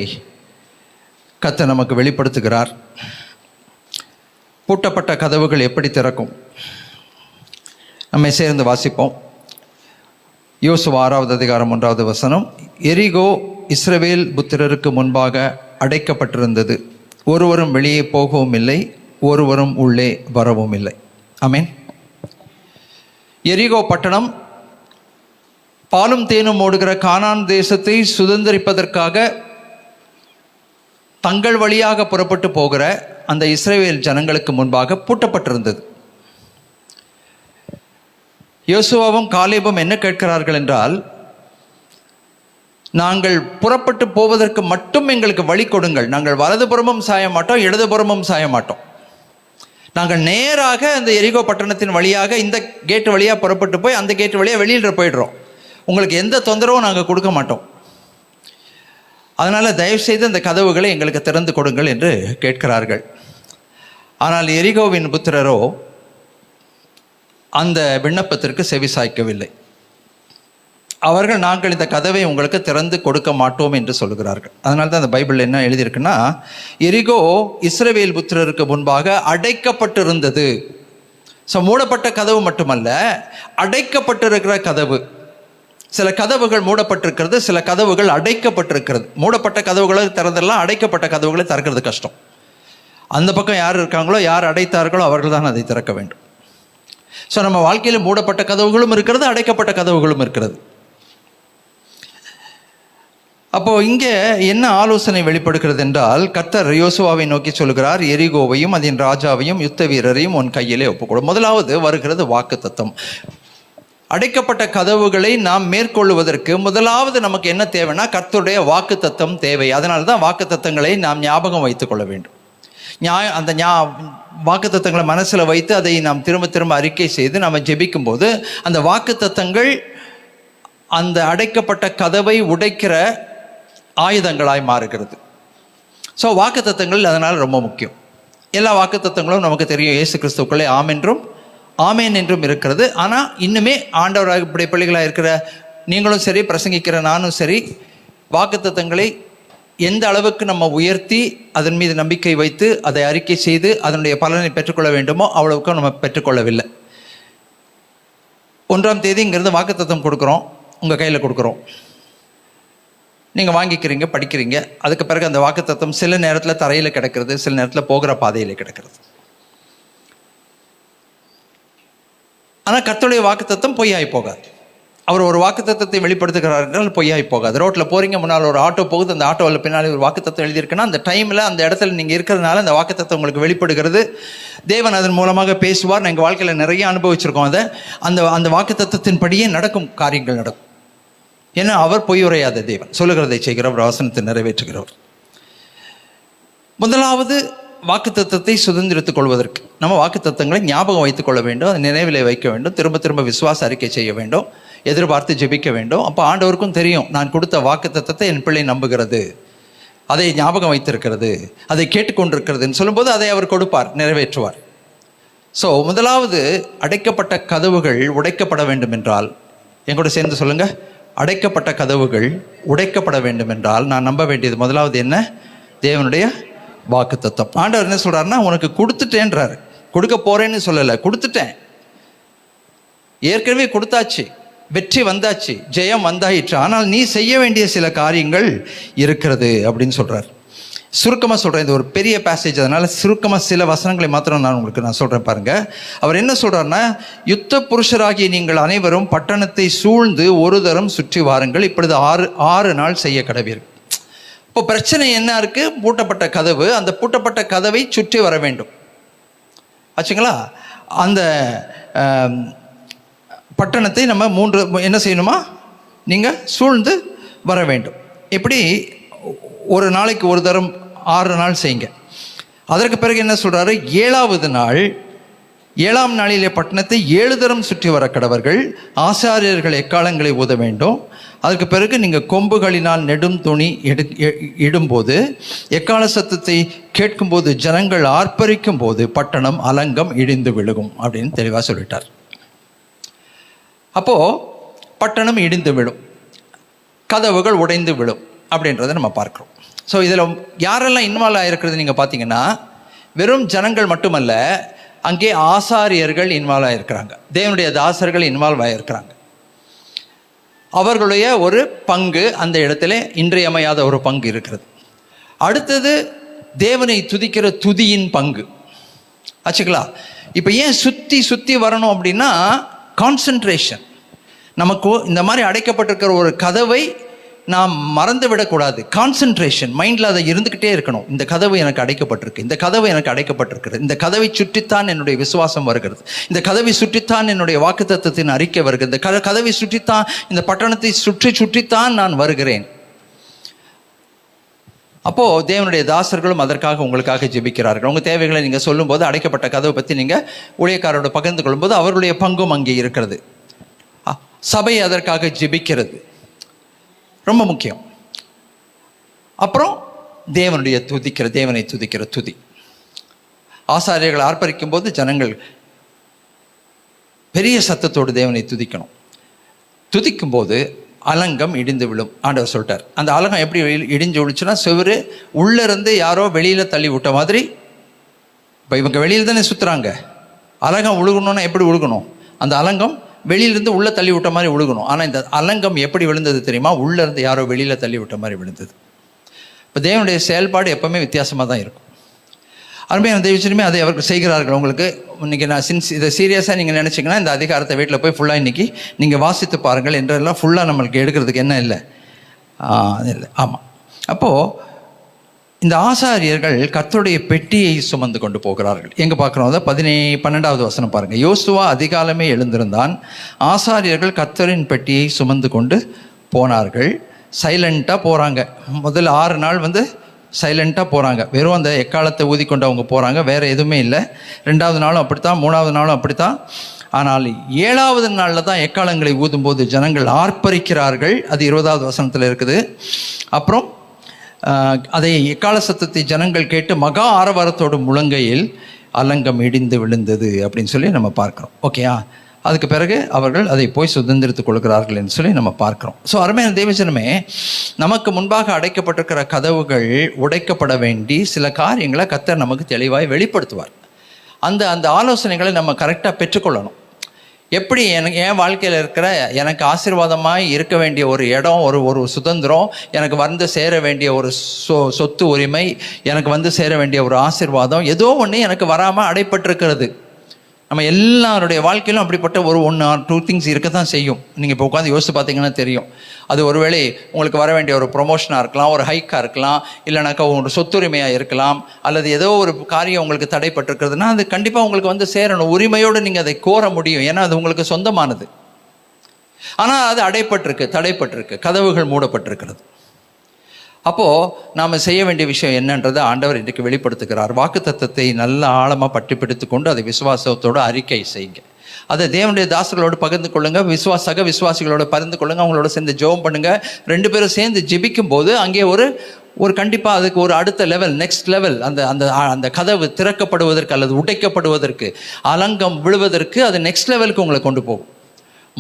கர்த்தர் நமக்கு வெளிப்படுத்துகிறார். பூட்டப்பட்ட கதவுகள் எப்படி திறக்கும்? நம்மை சேர்ந்து வாசிப்போம். யோசுவா 6வது அதிகாரம் 1வது வசனம். எரிகோ இஸ்ரவேல் புத்திரருக்கு முன்பாக அடைக்கப்பட்டிருந்தது. ஒருவரும் வெளியே போகவும் இல்லை, ஒருவரும் உள்ளே வரவும் இல்லை. ஆமென். எரிகோ பட்டணம் பாலும் தேனும் ஓடுகிற கானான் தேசத்தை சுதந்திரிப்பதற்காக தங்கள் வழியாக புறப்பட்டு போகிற அந்த இஸ்ரவேல் ஜனங்களுக்கு முன்பாக பூட்டப்பட்டிருந்தது. யோசுவாவும் காலேபும் என்ன கேட்கிறார்கள் என்றால், நாங்கள் புறப்பட்டு போவதற்கு மட்டும் எங்களுக்கு வழி கொடுங்கள். நாங்கள் வலதுபுறமும் சாய மாட்டோம், இடதுபுறமும் சாய மாட்டோம். நாங்கள் நேராக அந்த எரிகோ பட்டணத்தின் வழியாக இந்த கேட்டு வழியாக புறப்பட்டு போய் அந்த கேட்டு வழியாக வெளியில் போயிடுறோம். உங்களுக்கு எந்த தொந்தரவும் நாங்கள் கொடுக்க மாட்டோம். அதனால் தயவுசெய்து அந்த கதவுகளை எங்களுக்கு திறந்து கொடுங்கள் என்று கேட்கிறார்கள். ஆனால் எரிகோவின் புத்திரரோ அந்த விண்ணப்பத்திற்கு செவி சாய்க்கவில்லை. அவர்கள் நாங்கள் இந்த கதவை உங்களுக்கு திறந்து கொடுக்க மாட்டோம் என்று சொல்கிறார்கள். அதனால தான் அந்த பைபிளில் என்ன எழுதியிருக்குன்னா, எரிகோ இஸ்ரவேல் புத்திரருக்கு முன்பாக அடைக்கப்பட்டிருந்தது. ஸோ மூடப்பட்ட கதவு மட்டுமல்ல, அடைக்கப்பட்டிருக்கிற கதவு. சில கதவுகள் மூடப்பட்டிருக்கிறது, சில கதவுகள் அடைக்கப்பட்டிருக்கிறது. மூடப்பட்ட கதவுகளை திறந்துடலாம், அடைக்கப்பட்ட கதவுகளை திறக்கிறது கஷ்டம். அந்த பக்கம் யார் இருக்காங்களோ, யார் அடைத்தார்களோ அவர்கள் தான் அதை திறக்க வேண்டும். ஸோ நம்ம வாழ்க்கையில் மூடப்பட்ட கதவுகளும் இருக்கிறது, அடைக்கப்பட்ட கதவுகளும் இருக்கிறது. அப்போது இங்கே என்ன ஆலோசனை வெளிப்படுகிறது என்றால், கர்த்தர் யோசுவாவை நோக்கி சொல்கிறார், எரிகோவையும் அதன் ராஜாவையும் யுத்த வீரரையும் உன் கையிலே ஒப்புக்கொடு. முதலாவது வருகிறது வாக்குத்தத்தம். அடைக்கப்பட்ட கதவுகளை நாம் மேற்கொள்வதற்கு முதலாவது நமக்கு என்ன தேவைன்னா, கர்த்தருடைய வாக்குத்தத்தம் தேவை. அதனால தான் வாக்குத்தத்தங்களை நாம் ஞாபகம் வைத்துக் கொள்ள வேண்டும். அந்த வாக்குத்தத்தங்களை மனசில் வைத்து அதை நாம் திரும்ப திரும்ப அறிக்கை செய்து நாம் ஜெபிக்கும் போது அந்த வாக்குத்தத்தங்கள் அந்த அடைக்கப்பட்ட கதவை உடைக்கிற ஆயுதங்களாய் மாறுகிறது. ஸோ வாக்குத்தத்தங்கள் அதனால் ரொம்ப முக்கியம். எல்லா வாக்குத்தத்தங்களும் நமக்கு தெரியும். இயேசு கிறிஸ்துவுக்குள்ளே ஆம் என்றும் ஆமேன் என்றும் இருக்கிறது. ஆனால் இன்னுமே ஆண்டவராக இப்படி பிள்ளைகளாக இருக்கிற நீங்களும் சரி, பிரசங்கிக்கிற நானும் சரி, வாக்குத்தத்தங்களை எந்த அளவுக்கு நம்ம உயர்த்தி அதன் மீது நம்பிக்கை வைத்து அதை அறிக்கை செய்து அதனுடைய பலனை பெற்றுக்கொள்ள வேண்டுமோ அவ்வளவுக்கும் நம்ம பெற்றுக்கொள்ளவில்லை. 1ஆம் தேதிங்கிறது வாக்குத்தத்தம் கொடுக்குறோம், உங்கள் கையில் கொடுக்குறோம், நீங்கள் வாங்கிக்கிறீங்க, படிக்கிறீங்க. அதுக்கு பிறகு அந்த வாக்குத்தத்தம் சில நேரத்தில் தரையில் கிடக்கிறது, சில நேரத்தில் போகிற பாதையில் கிடக்கிறது. ஆனால் கர்த்தருடைய வாக்குத்தத்தம் பொய்யாய் போகாது. அவர் ஒரு வாக்குத்தத்தத்தை வெளிப்படுத்துகிறார் என்றால் பொய்யாய் போகாது. ரோட்டில் போகிறீங்க, முன்னால் ஒரு ஆட்டோ போகுது, அந்த ஆட்டோவில் பின்னாடி ஒரு வாக்குத்தத்தம் எழுதியிருக்குன்னா அந்த டைமில் அந்த இடத்துல நீங்கள் இருக்கிறதுனால அந்த வாக்குத்தத்தம் உங்களுக்கு வெளிப்படுகிறது. தேவன் அதன் மூலமாக பேசுவார். எங்கள் வாழ்க்கையில் நிறைய அனுபவிச்சிருக்கோம். அதை அந்த வாக்குத்தத்தத்தின் படியே நடக்கும் காரியங்கள் நடக்கும். ஏன்னா அவர் பொய் உரையாத தேவன், சொல்லுகிறதை செய்கிறவர், வசனத்தை நிறைவேற்றுகிறவர். முதலாவது வாக்குத்தத்தத்தை சுதந்திரித்துக் கொள்வதற்கு நம்ம வாக்குத்தத்தங்களை ஞாபகம் வைத்துக் கொள்ள வேண்டும், அதை நினைவில் வைக்க வேண்டும், திரும்ப திரும்ப விசுவாச அறிக்கை செய்ய வேண்டும், எதிர்பார்த்து ஜெபிக்க வேண்டும். அப்போ ஆண்டவருக்கும் தெரியும், நான் கொடுத்த வாக்குத்தத்தத்தை என் பிள்ளை நம்புகிறது, அதை ஞாபகம் வைத்திருக்கிறது, அதை கேட்டுக்கொண்டிருக்கிறதுன்னு சொல்லும்போது அதை அவர் கொடுப்பார், நிறைவேற்றுவார். ஸோ முதலாவது அடைக்கப்பட்ட கதவுகள் உடைக்கப்பட வேண்டும் என்றால், எங்கூட சேர்ந்து சொல்லுங்க, அடைக்கப்பட்ட கதவுகள் உடைக்கப்பட வேண்டும் என்றால் நான் நம்ப வேண்டியது முதலாவது என்ன? தேவனுடைய வாக்குத்தத்தம். ஆண்டவர் என்ன சொல்றாருன்னா, உனக்கு கொடுத்துட்டேன்றாரு. கொடுக்க போறேன்னு சொல்லலை, கொடுத்துட்டேன், ஏற்கனவே கொடுத்தாச்சு, வெற்றி வந்தாச்சு, ஜெயம் வந்தாயிற்று, ஆனால் நீ செய்ய வேண்டிய சில காரியங்கள் இருக்கிறது அப்படின்னு சொல்றார். சுருக்கமாக சொல்கிறேன், இது ஒரு பெரிய பேசேஜ், அதனால சுருக்கமாக சில வசனங்களை மாத்திரம் நான் சொல்கிறேன் பாருங்க. அவர் என்ன சொல்றாருன்னா, யுத்த புருஷராகிய நீங்கள் அனைவரும் பட்டணத்தை சூழ்ந்து ஒரு தரம் சுற்றி வாருங்கள், இப்பொழுது 6 நாள் செய்ய கடவீர்கள். இப்போ பிரச்சனை என்ன இருக்கு? பூட்டப்பட்ட கதவு. அந்த பூட்டப்பட்ட கதவை சுற்றி வர வேண்டும் ஆச்சுங்களா? அந்த பட்டணத்தை நம்ம 3 என்ன செய்யணுமா? நீங்கள் சூழ்ந்து வர வேண்டும். இப்படி ஒரு நாளைக்கு ஒரு தரம் 6 நாள் செய்யுங்க. அதற்கு பிறகு என்ன சொல்றாரு? 7ஆவது நாள், 7ஆம் நாளிலே பட்டணத்தை 7 தரம் சுற்றி வர கடவர்கள், ஆசாரியர்கள் எக்காலங்களை ஊத வேண்டும். அதற்கு பிறகு நீங்கள் கொம்புகளினால் நெடும் துணி இடும்போது, எக்கால சத்தத்தை கேட்கும்போது, ஜனங்கள் ஆர்ப்பரிக்கும் போது பட்டணம் அலங்கம் இடிந்து விழுகும் அப்படின்னு தெளிவாக சொல்லிட்டார். அப்போ பட்டணம் இடிந்து விழும், கதவுகள் உடைந்து விழும் அப்படின்றத நம்ம பார்க்குறோம். ஸோ இதில் யாரெல்லாம் இன்வால்வ் ஆகிருக்கிறது நீங்கள் பார்த்தீங்கன்னா, வெறும் ஜனங்கள் மட்டுமல்ல, அங்கே ஆசாரியர்கள் இன்வால்வ் ஆகிருக்கிறாங்க, தேவனுடைய தாசர்கள் இன்வால்வ் ஆகிருக்கிறாங்க. அவர்களுடைய ஒரு பங்கு அந்த இடத்துல இன்றியமையாத ஒரு பங்கு இருக்கிறது. அடுத்தது தேவனை துதிக்கிற துதியின் பங்கு ஆச்சுங்களா? இப்போ ஏன் சுற்றி வரணும் அப்படின்னா, கான்சன்ட்ரேஷன். நமக்கு இந்த மாதிரி அடைக்கப்பட்டிருக்கிற ஒரு கதவை நாம் மறந்து விடக்கூடாது. கான்சன்ட்ரேஷன் மைண்டில் அதை இருந்துக்கிட்டே இருக்கணும். இந்த கதவு எனக்கு அடைக்கப்பட்டிருக்கு, இந்த கதவு எனக்கு அடைக்கப்பட்டிருக்கிறது, இந்த கதவை சுற்றித்தான் என்னுடைய விசுவாசம் வருகிறது, இந்த கதவை சுற்றித்தான் என்னுடைய வாக்குத்தத்தத்தின் அறிக்கை வருகிறது, இந்த கதவை சுற்றித்தான், இந்த பட்டணத்தை சுற்றித்தான் நான் வருகிறேன். அப்போது தேவனுடைய தாசர்களும் அதற்காக உங்களுக்காக ஜெபிக்கிறார்கள். உங்கள் தேவைகளை நீங்கள் சொல்லும்போது, அடைக்கப்பட்ட கதவை பற்றி நீங்கள் ஊழியக்காரோட பகிர்ந்து கொள்ளும்போது அவர்களுடைய பங்கும் அங்கே இருக்கிறது. சபை அதற்காக ஜெபிக்கிறது, ரொம்ப முக்கியம். அப்புறம் தேவனை துதிக்கிற துதி. ஆசாரியர்கள் ஆர்ப்பரிக்கும் போது ஜனங்கள் பெரிய சத்தத்தோடு தேவனை துதிக்கணும். துதிக்கும் போது அலங்கம் இடிந்து விழும் ஆண்டவர் சொல்லிட்டார். அந்த அலங்கம் எப்படி இடிஞ்சு விழுச்சுன்னா, செவரு உள்ளேருந்து யாரோ வெளியில் தள்ளி விட்ட மாதிரி. இப்போ இவங்க வெளியில் தானே சுற்றுறாங்க, அலங்கம் உழுகணும்னா எப்படி உழுகணும்? அந்த அலங்கம் வெளியிலேருந்து உள்ளே தள்ளி விட்ட மாதிரி விழுகணும். ஆனால் இந்த அலங்கம் எப்படி விழுந்தது தெரியுமா? உள்ளேருந்து யாரோ வெளியில் தள்ளி விட்ட மாதிரி விழுந்தது. இப்போ தேவனுடைய செயல்பாடு எப்போவுமே வித்தியாசமாக தான் இருக்கும். அருமையான தெய்வச்சனமே அதை அவர்கள் செய்கிறார்கள். உங்களுக்கு இன்றைக்கி நான் இதை சீரியஸாக நீங்கள் நினச்சிங்கன்னா, இந்த அதிகாரத்தை வீட்டில் போய் ஃபுல்லாக இன்றைக்கி நீங்கள் வாசித்து பாருங்கள். என்றெல்லாம் ஃபுல்லாக நம்மளுக்கு எடுக்கிறதுக்கு என்ன இல்லை. ஆமாம். அப்போது இந்த ஆசாரியர்கள் கர்த்தருடைய பெட்டியை சுமந்து கொண்டு போகிறார்கள். எங்கே பார்க்குறோம்? அதை 12வது வசனம் பாருங்கள். யோசுவா அதிகாலமே எழுந்திருந்தான், ஆசாரியர்கள் கர்த்தரின் பெட்டியை சுமந்து கொண்டு போனார்கள். சைலண்ட்டாக போகிறாங்க. முதல் 6 நாள் சைலண்ட்டாக போகிறாங்க. வெறும் அந்த எக்காலத்தை ஊதிக்கொண்டு அவங்க போகிறாங்க, வேறு எதுவுமே இல்லை. 2வது நாளும் அப்படித்தான், 3வது நாளும் அப்படித்தான். ஆனால் 7வது நாளில் தான் எக்காலங்களை ஊதும்போது ஜனங்கள் ஆர்ப்பரிக்கிறார்கள். அது 20வது வசனத்தில் இருக்குது. அப்புறம் அதை எக்கால சத்தத்தை ஜனங்கள் கேட்டு மகா ஆரவாரத்தோடு முழங்கையில் அலங்கம் இடிந்து விழுந்தது அப்படின்னு சொல்லி நம்ம பார்க்குறோம். ஓகேயா? அதுக்கு பிறகு அவர்கள் அதை போய் சுதந்திரித்துக் கொள்கிறார்கள் என்று சொல்லி நம்ம பார்க்குறோம். ஸோ அருமையான தேவஜனமே, நமக்கு முன்பாக அடைக்கப்பட்டிருக்கிற கதவுகள் உடைக்கப்பட வேண்டி சில காரியங்களை கர்த்தர் நமக்கு தெளிவாய் வெளிப்படுத்துவார். அந்த ஆலோசனைகளை நம்ம கரெக்டாக பெற்றுக்கொள்ளணும். எப்படி என் வாழ்க்கையில் இருக்கிற எனக்கு ஆசீர்வாதமாய் இருக்க வேண்டிய ஒரு இடம், ஒரு சுதந்திரம், எனக்கு சேர வேண்டிய ஒரு சொத்து உரிமை, எனக்கு சேர வேண்டிய ஒரு ஆசீர்வாதம், ஏதோ ஒன்று எனக்கு வராமல் அடைப்பட்டிருக்கிறது. நம்ம எல்லாருடைய வாழ்க்கையிலும் அப்படிப்பட்ட ஒரு 1 or 2 திங்ஸ் இருக்க தான் செய்யும். நீங்கள் இப்போ உட்காந்து யோசித்து பார்த்தீங்கன்னா தெரியும். அது ஒருவேளை உங்களுக்கு வர வேண்டிய ஒரு ப்ரொமோஷனாக இருக்கலாம், ஒரு ஹைக்காக இருக்கலாம், இல்லைனாக்கா ஒரு சொத்துரிமையாக இருக்கலாம், அல்லது ஏதோ ஒரு காரியம் உங்களுக்கு தடைப்பட்டிருக்கிறதுனா அது கண்டிப்பாக உங்களுக்கு வந்து சேரணும். உரிமையோடு நீங்கள் அதை கோர முடியும், ஏன்னா அது உங்களுக்கு சொந்தமானது. ஆனால் அது அடைப்பட்டிருக்கு, தடைப்பட்டிருக்கு, கதவுகள் மூடப்பட்டிருக்கிறது. அப்போது நாம் செய்ய வேண்டிய விஷயம் என்னன்றதை ஆண்டவர் இன்றைக்கு வெளிப்படுத்துகிறார். வாக்குத்தத்தத்தை நல்ல ஆழமாக பற்றி பிடித்து கொண்டு அதை விசுவாசத்தோடு அறிக்கை செய்யுங்க. அதை தேவனுடைய தாசர்களோடு பகிர்ந்து கொள்ளுங்க, சக விசுவாசிகளோடு பகிர்ந்து கொள்ளுங்க, அவங்களோட சேர்ந்து ஜெபம் பண்ணுங்க. 2 பேரும் சேர்ந்து ஜெபிக்கும் போது அங்கே ஒரு கண்டிப்பாக அதுக்கு ஒரு அடுத்த லெவல், நெக்ஸ்ட் லெவல், அந்த கதவு திறக்கப்படுவதற்கு அல்லது உடைக்கப்படுவதற்கு, அலங்கம் விழுவதற்கு அது நெக்ஸ்ட் லெவலுக்கு உங்களை கொண்டு போகும்.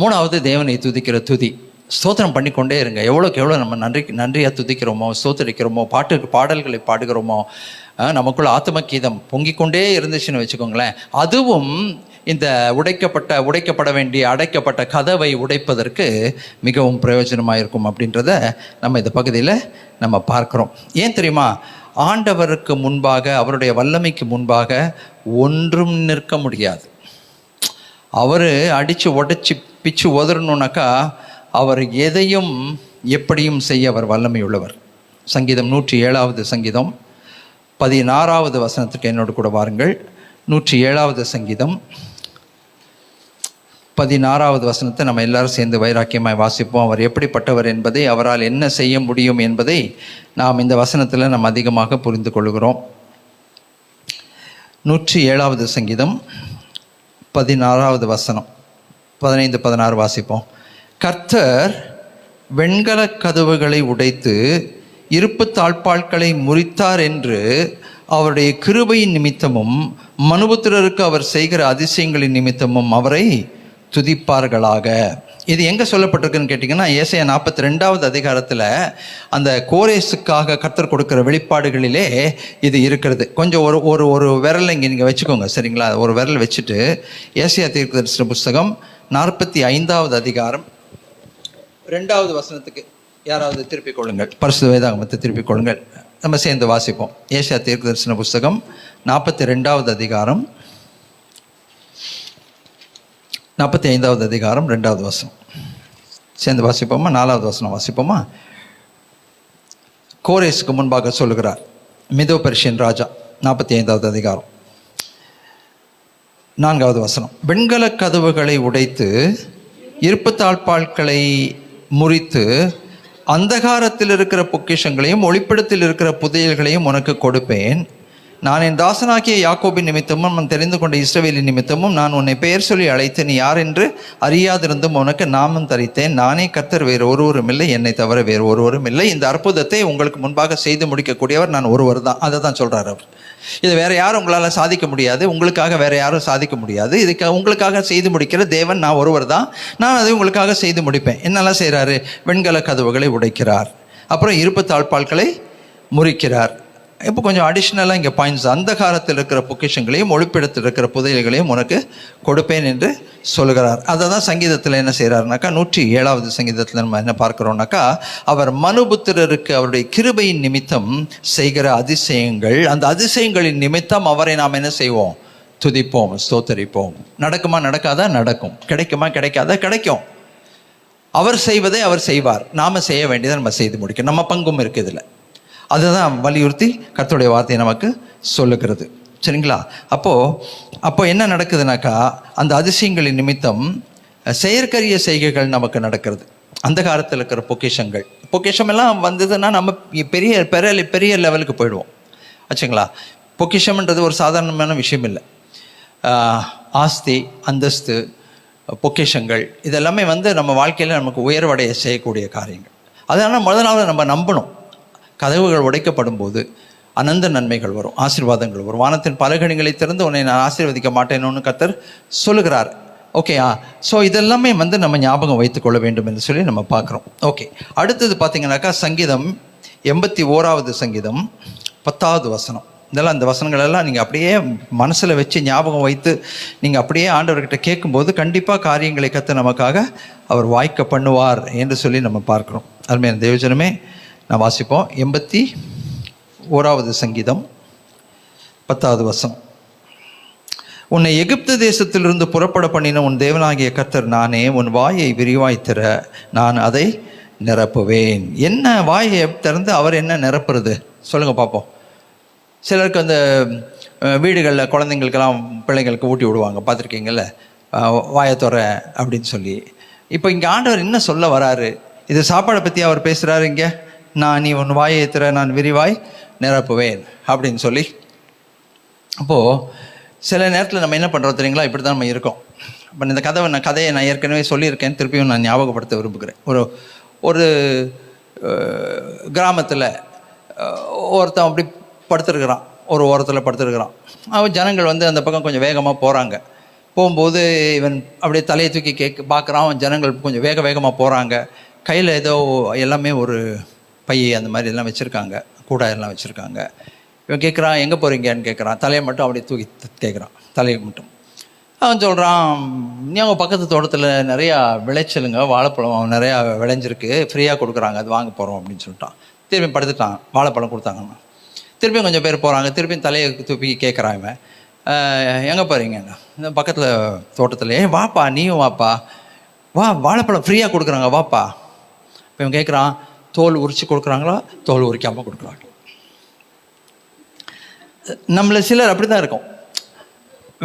3வது தேவனை துதிக்கிற துதி. ஸ்தோத்திரம் பண்ணிக்கொண்டே இருங்க. எவ்வளோக்கு எவ்வளோ நம்ம நன்றியாக துதிக்கிறோமோ, ஸ்தோத்தரிக்கிறோமோ, பாடல்களை பாடுகிறோமோ, நமக்குள்ள ஆத்ம கீதம் பொங்கிக்கொண்டே இருந்துச்சுன்னு வச்சுக்கோங்களேன், அதுவும் இந்த உடைக்கப்பட வேண்டிய அடைக்கப்பட்ட கதவை உடைப்பதற்கு மிகவும் பிரயோஜனமாக இருக்கும் அப்படின்றத நம்ம இந்த பகுதியில் நம்ம பார்க்குறோம். ஏன் தெரியுமா? ஆண்டவருக்கு முன்பாக, அவருடைய வல்லமைக்கு முன்பாக ஒன்றும் நிற்க முடியாது. அவர் அடித்து உடைச்சி பிச்சு உதறணுன்னாக்கா அவர் எதையும் எப்படியும் செய்ய அவர் வல்லமை உள்ளவர். சங்கீதம் 107வது சங்கீதம் 16வது வசனத்துக்கு என்னோடு கூட வாருங்கள். 107வது சங்கீதம் 16வது வசனத்தை நம்ம எல்லாரும் சேர்ந்து வைராக்கியமாய் வாசிப்போம். அவர் எப்படிப்பட்டவர் என்பதை, அவரால் என்ன செய்ய முடியும் என்பதை நாம் இந்த வசனத்தில் நம்ம அதிகமாக புரிந்து கொள்கிறோம். 107வது சங்கீதம் 16வது வசனம், 15, 16 வாசிப்போம். கர்த்தர் வெண்கல கதவுகளை உடைத்து இருப்பு தாழ்பாள்களை முறித்தார் என்று அவருடைய கிருபையின் நிமித்தமும் மனுபுத்திரருக்கு அவர் செய்கிற அதிசயங்களின் நிமித்தமும் அவரை துதிப்பார்களாக. இது எங்கே சொல்லப்பட்டிருக்குன்னு கேட்டிங்கன்னா, ஏசாயா 42வது அதிகாரத்தில் அந்த கோரேசுக்காக கர்த்தர் கொடுக்குற வெளிப்பாடுகளிலே இது இருக்கிறது. கொஞ்சம் ஒரு விரல் இங்கே நீங்கள் வச்சுக்கோங்க, சரிங்களா? ஒரு விரல் வச்சுட்டு ஏசாயா தீர்க்கதரிசன புஸ்தகம் 45வது அதிகாரம் 2வது வசனத்துக்கு யாராவது திருப்பிக் கொள்ளுங்கள், பரிசுத்த வேதாகமத்தை திருப்பிக் கொள்ளுங்கள், நம்ம சேர்ந்து வாசிப்போம். ஏசாயா தீர்க்கதரிசன புஸ்தகம் 42வது அதிகாரம் 45வது அதிகாரம் 2வது வசனம் சேர்ந்து வாசிப்போமா? 4வது வசனம் வாசிப்போமா? கோரேசுக்கு முன்பாக சொல்லுகிறார் மிதோ பெர்ஷியன் ராஜா. 45வது அதிகாரம் 4வது வசனம். வெண்கல கதவுகளை உடைத்து இருப்பு தாழ்பாள்களை முறித்து அந்தகாரத்தில் இருக்கிற பொக்கிஷங்களையும் ஒளிப்படத்தில் இருக்கிற புதையல்களையும் உனக்கு கொடுப்பேன். நான் என் தாசனாகிய யாக்கோபின் நிமித்தமும் நான் தெரிந்து கொண்ட இஸ்ரவேலின் நிமித்தமும் நான் உன்னை பெயர் சொல்லி அழைத்து நீ யார் என்று அறியாதிருந்தும் உனக்கு நாமம் தரித்தேன். நானே கர்த்தர், வேறு ஒருவரும் இல்லை, என்னை தவிர வேறு ஒருவரும் இல்லை. இந்த அற்புதத்தை உங்களுக்கு முன்பாக செய்து முடிக்கக்கூடியவர் நான் ஒருவர் தான். அதை தான் சொல்கிறார் அவர். இது வேறு யாரும் உங்களால் சாதிக்க முடியாது, உங்களுக்காக வேறு யாரும் சாதிக்க முடியாது. இதுக்கு உங்களுக்காக செய்து முடிக்கிற தேவன் நான் ஒருவர் தான். நான் அதை உங்களுக்காக செய்து முடிப்பேன். என்னெல்லாம் செய்கிறாரு? வெண்கல கதவுகளை உடைக்கிறார், அப்புறம் இருப்பு தாழ்பாள்களை முறிக்கிறார். இப்போ கொஞ்சம் அடிஷ்னலாக இங்கே பாயிண்ட்ஸ். அந்தகாரத்தில் இருக்கிற பொக்கிஷங்களையும் ஒளிப்பிடத்தில் இருக்கிற புதையல்களையும் உனக்கு கொடுப்பேன் என்று சொல்கிறார். அதை தான் சங்கீதத்தில் என்ன செய்கிறாருனாக்கா, 107வது சங்கீதத்தில் நம்ம என்ன பார்க்குறோம்னாக்கா, அவர் மனுபுத்திரருக்கு அவருடைய கிருபையின் நிமித்தம் செய்கிற அதிசயங்கள், அந்த அதிசயங்களின் நிமித்தம் அவரை நாம் என்ன செய்வோம்? துதிப்போம், ஸ்தோத்தரிப்போம். நடக்குமா? நடக்காதா? நடக்கும். கிடைக்குமா? கிடைக்காதா? கிடைக்கும். அவர் செய்வதை அவர் செய்வார். நாம் செய்ய வேண்டியதை நம்ம செய்து முடிக்கும். நம்ம பங்கும் இருக்குது இதில். அதுதான் வலியுறுத்தி கர்த்தருடைய வார்த்தையை நமக்கு சொல்லுகிறது, சரிங்களா? அப்போ என்ன நடக்குதுனாக்கா, அந்த அதிசயங்களின் நிமித்தம் செயற்கரிய செய்கைகள் நமக்கு நடக்கிறது. அந்த காலத்தில் இருக்கிற பொக்கிஷம் எல்லாம் வந்ததுன்னா நம்ம பெரிய லெவலுக்கு போயிடுவோம், ஆச்சுங்களா? பொக்கிஷம்ன்றது ஒரு சாதாரணமான விஷயம் இல்லை. ஆஸ்தி, அந்தஸ்து, பொக்கிஷங்கள் இதெல்லாமே நம்ம வாழ்க்கையில் நமக்கு உயர்வடைய செய்யக்கூடிய காரியங்கள். அதனால் முதலாவது நம்ம நம்பணும். கதவுகள் உடைக்கப்படும் போது அனந்த நன்மைகள் வரும், ஆசீர்வாதங்கள் வரும். வானத்தின் பலகணிகளை திறந்து உன்னை நான் ஆசீர்வதிக்க மாட்டேன்னு கர்த்தர் சொல்லுகிறார். ஓகே, ஸோ இதெல்லாமே நம்ம ஞாபகம் வைத்துக்கொள்ள வேண்டும் என்று சொல்லி நம்ம பார்க்குறோம். ஓகே, அடுத்தது பார்த்தீங்கன்னாக்கா சங்கீதம் 81வது சங்கீதம் 10வது வசனம். இதெல்லாம் இந்த வசனங்கள் எல்லாம் நீங்கள் அப்படியே மனசில் வச்சு ஞாபகம் வைத்து நீங்கள் அப்படியே ஆண்டவர்கிட்ட கேட்கும்போது கண்டிப்பாக காரியங்களை கர்த்தர் நமக்காக அவர் வாய்க்க பண்ணுவார் என்று சொல்லி நம்ம பார்க்குறோம். அருமையான தேவஜனமே, நான் வாசிப்போம். 81வது சங்கீதம் 10வது வசனம். உன்னை எகிப்து தேசத்திலிருந்து புறப்பட பண்ணின உன் தேவனாகிய கர்த்தர் நானே. உன் வாயை விரிவாய் திற, நான் அதை நிரப்புவேன். என்ன வாயை திறந்து அவர் என்ன நிரப்புறது சொல்லுங்க பார்ப்போம். சிலருக்கு அந்த வீடுகளில் குழந்தைங்களுக்கெல்லாம் பிள்ளைங்களுக்கு ஊட்டி விடுவாங்க, பார்த்துருக்கீங்கல்ல, வாயை துற அப்படின்னு சொல்லி. இப்போ இங்கே ஆண்டவர் என்ன சொல்ல வராரு? இது சாப்பாடை பற்றி அவர் பேசுகிறாரு இங்கே. நீ உன் வாயை திற, நான் விரிவாய் நிரப்புவேன் அப்படின்னு சொல்லி. அப்போது சில நேரத்தில் நம்ம என்ன பண்ணுறோம் தெரியுங்களா? இப்படி தான் நம்ம இருக்கோம். இப்போ இந்த கதையை நான் ஏற்கனவே சொல்லியிருக்கேன், திருப்பியும் நான் ஞாபகப்படுத்த விரும்புகிறேன். ஒரு கிராமத்தில் ஒருத்தன் அப்படி படுத்துருக்கிறான், ஒரு ஓரத்தில் படுத்துருக்கிறான். அவன் ஜனங்கள் வந்து அந்த பக்கம் கொஞ்சம் வேகமாக போகிறாங்க. போகும்போது இவன் அப்படியே தலையை தூக்கி பார்க்குறான். அவன் ஜனங்கள் கொஞ்சம் வேகமாக போகிறாங்க. கையில் ஏதோ எல்லாமே ஒரு பை அந்த மாதிரி எல்லாம் வச்சுருக்காங்க, கூடா எல்லாம் வச்சுருக்காங்க. இவன் கேட்குறான், எங்கே போகிறீங்கன்னு கேட்குறான். தலையை மட்டும் அப்படியே தூக்கி கேட்குறான், தலையை மட்டும். அவன் சொல்கிறான், அவங்க பக்கத்து தோட்டத்தில் நிறையா விளைச்சலுங்க, வாழைப்பழம் நிறையா விளைஞ்சிருக்கு, ஃப்ரீயாக கொடுக்குறாங்க, அது வாங்க போகிறோம் அப்படின்னு சொல்லிட்டான். திரும்பி படுத்துட்டான். வாழைப்பழம் கொடுத்தாங்கன்னா திருப்பியும் கொஞ்சம் பேர் போகிறாங்க. திருப்பியும் தலையை தூக்கி கேட்குறான் இவன், எங்கே போகிறீங்கண்ணா? இந்த பக்கத்தில் தோட்டத்தில். வாப்பா, நீயும் வாப்பா, வா, வாழைப்பழம் ஃப்ரீயாக கொடுக்குறாங்க, வாப்பா. இப்போ இவன் கேட்குறான், தோல் உரித்து கொடுக்குறாங்களா, தோல் உரிக்காமல் கொடுக்குறாங்க? நம்மள சிலர் அப்படி தான் இருக்கும்.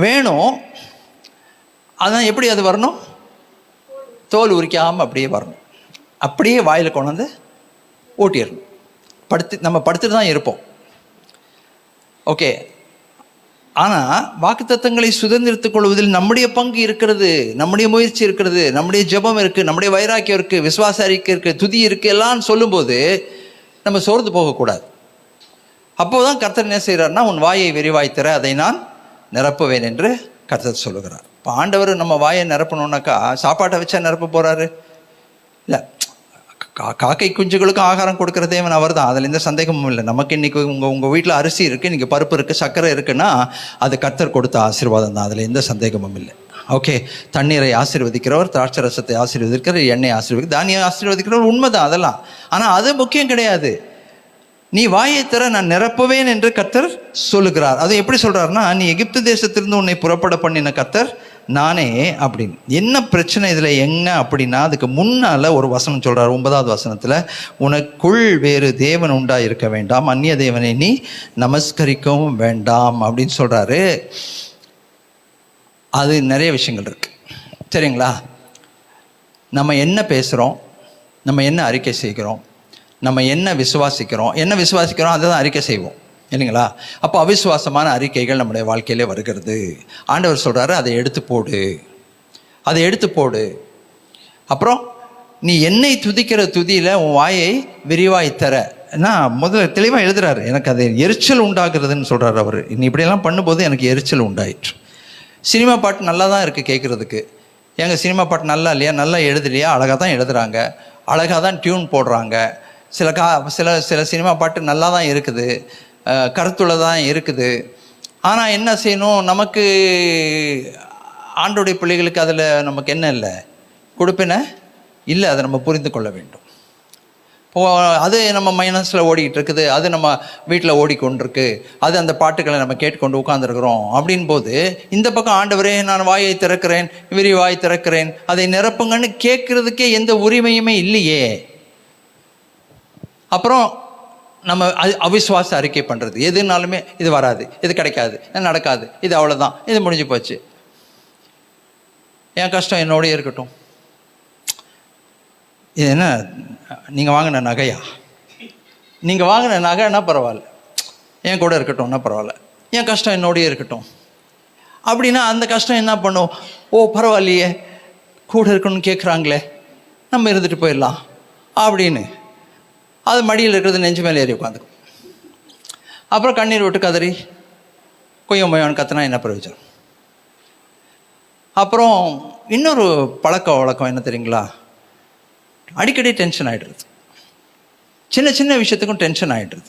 வேணும், அதான் எப்படி அது வரணும்? தோல் உரிக்காமல் அப்படியே வரணும், அப்படியே வாயில் கொண்டு வந்து ஊட்டிடணும். நம்ம படுத்துட்டு தான் இருப்போம். ஓகே, ஆனால் வாக்குத்தத்தங்களை சுதந்திரத்துக் கொள்வதில் நம்முடைய பங்கு இருக்கிறது, நம்முடைய முயற்சி இருக்கிறது, நம்முடைய ஜெபம் இருக்குது, நம்முடைய வைராக்கியம் இருக்குது, விசுவாச அறிக்கை இருக்குது, துதி இருக்குது, எல்லாம் சொல்லும்போது நம்ம சோர்ந்து போகக்கூடாது. அப்போது தான் கர்த்தர் என்ன செய்கிறார்னா, உன் வாயை விரிவாய் திற, அதை நான் நிரப்புவேன் என்று கர்த்தர் சொல்லுகிறார். இப்போ ஆண்டவர் நம்ம வாயை நிரப்பணுன்னாக்கா சாப்பாட்டை வச்சா நிரப்ப போகிறாரு? இல்லை, காக்கை குஞ்சுகளுக்கும் ஆகாரம் கொடுக்குற தேவன் அவர் தான், அதில் எந்த சந்தேகமும் இல்லை. நமக்கு இன்றைக்கி உங்கள் வீட்டில் அரிசி இருக்குது, இன்றைக்கி பருப்பு இருக்குது, சர்க்கரை இருக்குன்னா அது கர்த்தர் கொடுத்த ஆசீர்வாதம் தான், அதில் எந்த சந்தேகமும் இல்லை. ஓகே, தண்ணீரை ஆசீர்வதிக்கிறவர், திராட்சை ரசத்தை ஆசீர்வதிக்கிறவர், எண்ணெய் ஆசீர்வதிக்க, தானியம் ஆசீர்வதிக்கிறவர், உண்மைதான் அதெல்லாம். ஆனால் அது முக்கியம் கிடையாது. நீ வாயை திற, நான் நிரப்புவேன் என்று கர்த்தர் சொல்லுகிறார். அது எப்படி சொல்கிறாருன்னா, நீ எகிப்து தேசத்திலிருந்து உன்னை புறப்பட பண்ணின கர்த்தர் நானே அப்படின்னு. என்ன பிரச்சனை இதில் என்ன அப்படின்னா, அதுக்கு முன்னால் ஒரு வசனம் சொல்கிறார், 9வது வசனத்தில், உனக்குள் வேறு தேவன் உண்டா இருக்க வேண்டாம், அந்நிய தேவனை நீ நமஸ்கரிக்கவும் வேண்டாம் அப்படின்னு சொல்கிறாரு. அது நிறைய விஷயங்கள் இருக்குது, சரிங்களா? நம்ம என்ன பேசுகிறோம், நம்ம என்ன அறிக்கை செய்கிறோம், நம்ம என்ன விசுவாசிக்கிறோம் அதை தான் அறிக்கை செய்வோம், இல்லைங்களா? அப்போ அவிசுவாசமான அறிக்கைகள் நம்முடைய வாழ்க்கையிலே வருகிறது. ஆண்டவர் சொல்கிறாரு, அதை எடுத்து போடு. அப்புறம் நீ என்னை துதிக்கிற துதியில் உன் வாயை விரிவாய் தர. நான் முதல்ல தெளிவாக எழுதுறாரு, எனக்கு அது எரிச்சல் உண்டாக்குறதுன்னு சொல்கிறார் அவர். நீ இப்படியெல்லாம் பண்ணும்போது எனக்கு எரிச்சல் உண்டாயிற்று. சினிமா பாட்டு நல்லா தான் இருக்குது கேட்குறதுக்கு. எங்கள் சினிமா பாட்டு நல்லா இல்லையா, நல்லா எழுதலையா? அழகாக தான் எழுதுகிறாங்க, அழகாக தான் டியூன் போடுறாங்க. சில சினிமா பாட்டு நல்லா தான் இருக்குது, கருத்துள்ள தான் இருக்குது. ஆனால் என்ன செய்யணும், நமக்கு ஆண்டோடைய பிள்ளைகளுக்கு அதில் நமக்கு என்ன இல்லை, கொடுப்பின இல்லை, அதை நம்ம புரிந்து கொள்ள வேண்டும். அது நம்ம மைனஸில் ஓடிக்கிட்டு இருக்குது, அது நம்ம வீட்டில் ஓடிக்கொண்டிருக்கு, அது அந்த பாட்டுகளை நம்ம கேட்டுக்கொண்டு உட்காந்துருக்குறோம். அப்படின் போது இந்த பக்கம் ஆண்டவரே நான் வாயை திறக்கிறேன், விரிவாய் திறக்கிறேன், அதை நிரப்புங்கன்னு கேட்குறதுக்கே எந்த உரிமையுமே இல்லையே. அப்புறம் நம்ம அவிசுவாச அறிக்கை பண்ணுறது, எதுனாலுமே இது வராது, இது கிடைக்காது, இது நடக்காது, இது அவ்வளோதான், இது முடிஞ்சு போச்சு, என் கஷ்டம் என்னோடய இருக்கட்டும். இது என்ன, நீங்கள் வாங்கின நகையா? நீங்கள் வாங்கின நகைன்னா பரவாயில்ல, என் கூட இருக்கட்டும்னா பரவாயில்ல, என் கஷ்டம் என்னோடய இருக்கட்டும் அப்படின்னா அந்த கஷ்டம் என்ன பண்ணும்? ஓ பரவாயில்லையே, கூட இருக்கணும்னு கேட்குறாங்களே, நம்ம இருந்துட்டு போயிடலாம் அப்படின்னு அது மடியில் இருக்கிறது நெஞ்சு மேலே ஏறி உட்காந்துக்கும். அப்புறம் கண்ணீர் விட்டு கதறி கொய்யமையான்னு கத்துனா என்ன பிரயோஜனம்? அப்புறம் இன்னொரு பழக்க வழக்கம் என்ன தெரியுங்களா, அடிக்கடி டென்ஷன் ஆகிடுறது, சின்ன சின்ன விஷயத்துக்கும் டென்ஷன் ஆகிடுறது.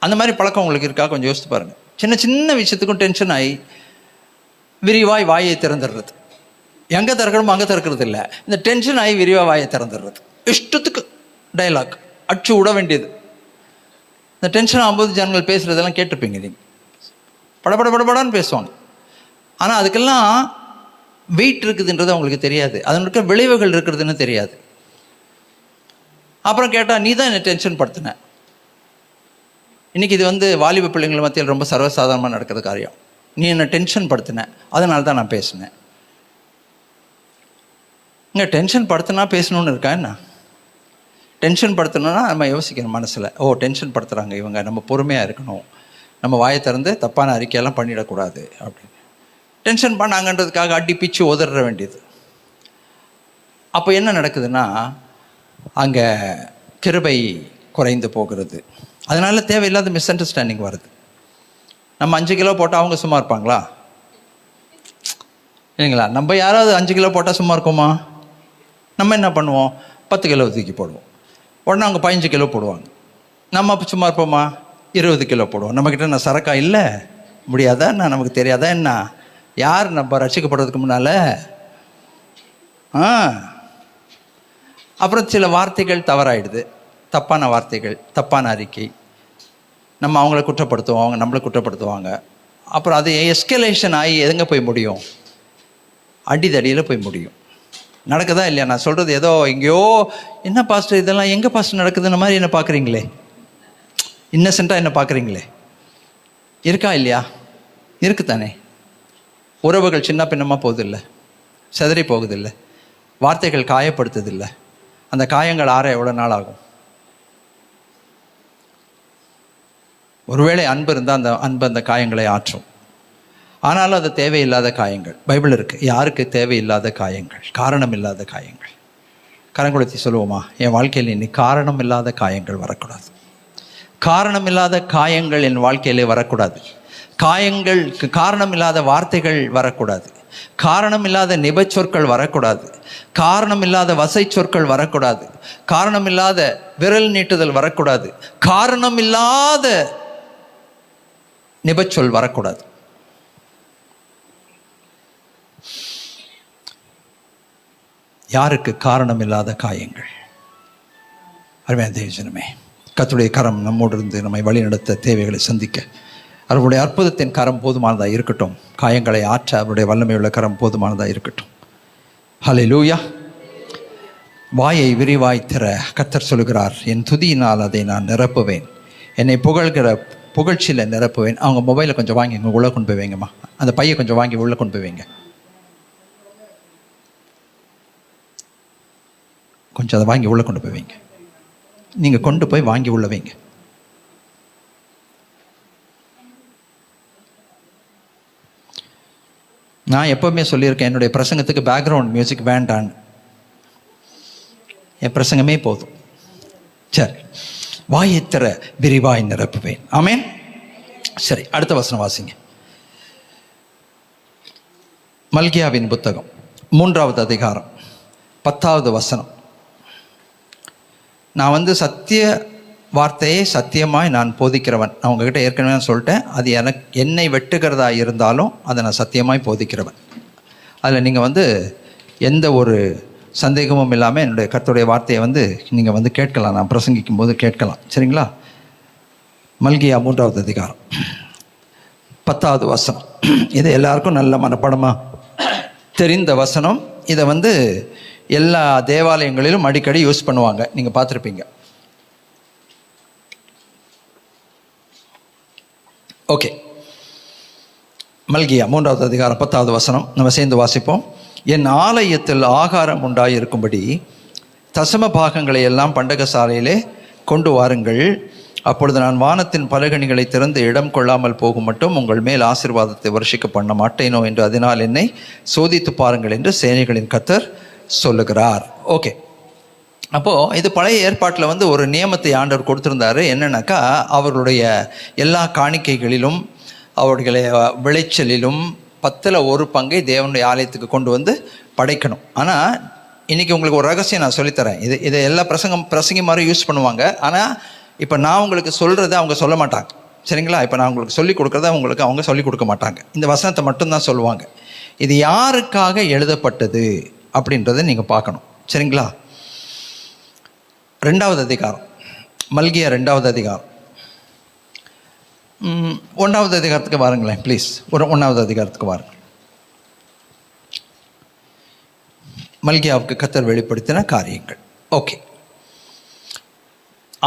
அந்த மாதிரி பழக்கம் உங்களுக்கு இருக்கா? கொஞ்சம் யோசித்து பாருங்கள். சின்ன சின்ன விஷயத்துக்கும் டென்ஷன் ஆகி விரிவாய் வாயை திறந்துடுறது. எங்கே திறக்கணுமோ அங்கே திறக்கிறது இல்லை, இந்த டென்ஷன் ஆகி விரிவாக வாயை திறந்துடுறது. இஷ்டத்துக்கு டைலாக் அடிச்சு விட வேண்டியது. இந்த டென்ஷன் ஆகும்போது ஜனங்கள் பேசுகிறதெல்லாம் கேட்டிருப்பீங்க, நீங்கள் படபடன்னு பேசுவாங்க. ஆனால் அதுக்கெல்லாம் வெயிட் இருக்குதுன்றது அவங்களுக்கு தெரியாது, அதனுக்கு விளைவுகள் இருக்கிறதுன்னு தெரியாது. அப்புறம் கேட்டால், நீ தான் என்னை டென்ஷன் படுத்தின. இன்றைக்கி இது வாலிப பிள்ளைங்கள் மத்தியில் ரொம்ப சர்வசாதாரணமாக நடக்கிற காரியம். நீ என்னை டென்ஷன் படுத்தின, அதனால தான் நான் பேசினேன். இங்கே டென்ஷன் படுத்தினா பேசணுன்னு இருக்கா என்ன? டென்ஷன் படுத்தணுன்னா நம்ம யோசிக்கணும் மனசில், ஓ டென்ஷன் படுத்துகிறாங்க இவங்க, நம்ம பொறுமையாக இருக்கணும், நம்ம வாயை திறந்து தப்பான அறிக்கையெல்லாம் பண்ணிடக்கூடாது அப்படின்னு. டென்ஷன் பண்ணாங்கன்றதுக்காக அடி பிச்சு உதற வேண்டியது. அப்போ என்ன நடக்குதுன்னா, அங்கே கிருபை குறைந்து போகிறது. அதனால் தேவையில்லாத மிஸ் அண்டர்ஸ்டாண்டிங் வருது. நம்ம 5 கிலோ போட்டால் அவங்க சும்மா இருப்பாங்களா? இல்லைங்களா? நம்ம யாராவது 5 கிலோ போட்டால் சும்மா இருக்கோமா? நம்ம என்ன பண்ணுவோம்? 10 கிலோ தூக்கி போடுவோம். உடனே அவங்க 15 கிலோ போடுவாங்க. நம்ம அப்போ சும்மா இருப்போமா? 20 கிலோ போடுவோம். நம்மக்கிட்ட நான் சரக்கா இல்லை, முடியாதா என்ன, நமக்கு தெரியாதா என்ன? யார் நம்ம ரசிக்கப்படுறதுக்கு முன்னால்? அப்புறம் சில வார்த்தைகள் தவறாயிடுது, தப்பான வார்த்தைகள், தப்பான அறிக்கை. நம்ம அவங்கள குற்றப்படுத்துவோம், அவங்க நம்மளை குற்றப்படுத்துவாங்க. அப்புறம் அது எஸ்கலேஷன் ஆகி எதுங்க போய் முடியும்? அடிதடியில் போய் முடியும். நடக்குதா இல்லையா? நான் சொல்கிறது ஏதோ எங்கேயோ, என்ன பாஸ்டர் இதெல்லாம் எங்கே பாஸ்டர் நடக்குதுன்னு மாதிரி என்ன பார்க்குறீங்களே, இன்னசென்ட்டாக என்ன பார்க்குறீங்களே. இருக்கா இல்லையா? இருக்குத்தானே. உறவுகள் சின்ன பின்னமாக போகுதில்லை, சிதறி போகுதில்லை, வார்த்தைகள் காயப்படுத்துதில்லை. அந்த காயங்கள் ஆற எவ்வளோ நாள் ஆகும்? ஒருவேளை அன்பு இருந்தால் அந்த அன்பு அந்த காயங்களை ஆற்றும். ஆனாலும் அது தேவையில்லாத காயங்கள். பைபிள் இருக்குது, யாருக்கு தேவையில்லாத காயங்கள், காரணம் இல்லாத காயங்கள். கரங்குளத்தி சொல்லுவோமா, என் வாழ்க்கையில் இன்னைக்கு காரணம் இல்லாத காயங்கள் வரக்கூடாது. காரணம் இல்லாத காயங்கள் என் வாழ்க்கையிலே வரக்கூடாது. காயங்களுக்கு காரணம் இல்லாத வார்த்தைகள் வரக்கூடாது. காரணம் இல்லாத நிபச்சொற்கள் வரக்கூடாது. காரணம் இல்லாத வசை சொற்கள் வரக்கூடாது. காரணம் இல்லாத விரல் நீட்டுதல் வரக்கூடாது. காரணம் இல்லாத நிபச்சொல் வரக்கூடாது. யாருக்கு காரணம் இல்லாத காயங்கள்? அருமையான தேவஜனமே, கர்த்தருடைய கரம் நம்மோடு இருந்து நம்மை வழிநடத்த, தேவைகளை சந்திக்க அவருடைய அற்புதத்தின் கரம் போதுமானதாக இருக்கட்டும். காயங்களை ஆற்ற அவருடைய வல்லமையுள்ள கரம் போதுமானதாக இருக்கட்டும். ஹல்லேலூயா. வாயை விரிவாய் திற, கர்த்தர் சொல்கிறார், என் துதியினால் அதை நான் நிரப்புவேன், என்னை புகழ்கிற புகழ்ச்சியில் நிரப்புவேன். அவங்க மொபைலை கொஞ்சம் வாங்கி இங்கே உள்ளே கொண்டு போய் வைங்கம்மா, அந்த பையை கொஞ்சம் வாங்கி உள்ளே கொண்டு போய் வைங்க. கொஞ்சம் அதை வாங்கி உள்ளே கொண்டு போய் வைங்க. நீங்கள் கொண்டு போய் வாங்கி உள்ள வைங்க. நான் எப்போவுமே சொல்லியிருக்கேன், என்னுடைய பிரசங்கத்துக்கு பேக்ரவுண்ட் மியூசிக் வேண்டான்னு. என் பிரசங்கமே போதும். சரி, வாயத்திர விரிவாய் நிரப்புவேன். ஆமேன். சரி, அடுத்த வசனம் வாசிங்க. மல்கியாவின் புத்தகம் 3வது அதிகாரம் 10வது வசனம். நான் சத்திய வார்த்தையை சத்தியமாய் நான் போதிக்கிறவன். நான் உங்ககிட்ட ஏற்கனவே சொல்லிட்டேன், அது என்னை வெட்டுகிறதா இருந்தாலும் அதை நான் சத்தியமாய் போதிக்கிறவன். அதில் நீங்கள் எந்த ஒரு சந்தேகமும் இல்லாமல் என்னுடைய கர்த்தருடைய வார்த்தையை நீங்கள் கேட்கலாம். நான் பிரசங்கிக்கும் போது கேட்கலாம். சரிங்களா? மல்கியா 3வது அதிகாரம் 10வது வசனம். இது எல்லாருக்கும் நல்ல மனப்பாடமாக தெரிந்த வசனம். இதை எல்லா தேவாலயங்களிலும் அடிக்கடி யூஸ் பண்ணுவாங்க, நீங்கள் பார்த்துருப்பீங்க. ஓகே, மல்கியா 3வது அதிகாரம் 10வது வசனம் நம்ம சேர்ந்து வாசிப்போம். என் ஆலயத்தில் ஆகாரம் உண்டாயிருக்கும்படி தசம பாகங்களை எல்லாம் பண்டகசாலையிலே கொண்டு வாருங்கள். அப்பொழுது நான் வானத்தின் பலகணிகளை திறந்து இடம் கொள்ளாமல் போகும் மட்டும் உங்கள் மேல் ஆசீர்வாதத்தை வருஷிக்க பண்ண மாட்டேனோ என்று அதனால் என்னை சோதித்து பாருங்கள் என்று சேனைகளின் கர்த்தர் சொல்லுகிறார். ஓகே, அப்போது இது பழைய ஏற்பாட்டில் ஒரு நியமத்தை ஆண்டவர் கொடுத்துருந்தாரு. என்னன்னாக்கா, அவர்களுடைய எல்லா காணிக்கைகளிலும் அவர்களுடைய விளைச்சலிலும் 10ல் 1 பங்கை தேவனுடைய ஆலயத்துக்கு கொண்டு படைக்கணும். ஆனால் இன்றைக்கி உங்களுக்கு ஒரு ரகசியம் நான் சொல்லித்தரேன். இதை எல்லா பிரசங்கி மாதிரி யூஸ் பண்ணுவாங்க. ஆனால் இப்போ நான் உங்களுக்கு சொல்கிறத அவங்க சொல்ல மாட்டாங்க. சரிங்களா? இப்போ நான் உங்களுக்கு சொல்லிக் கொடுக்குறத அவங்க சொல்லிக் கொடுக்க மாட்டாங்க. இந்த வசனத்தை மட்டும்தான் சொல்லுவாங்க. இது யாருக்காக எழுதப்பட்டது அப்படின்றத நீங்கள் பார்க்கணும். சரிங்களா? 2வது அதிகாரம், மல்கியா 2வது அதிகாரம் 1வது அதிகாரத்துக்கு வாருங்களேன் ப்ளீஸ். 1வது அதிகாரத்துக்கு வாருங்கள். மல்கியாவுக்கு கர்த்தர் வெளிப்படுத்தின காரியங்கள். ஓகே,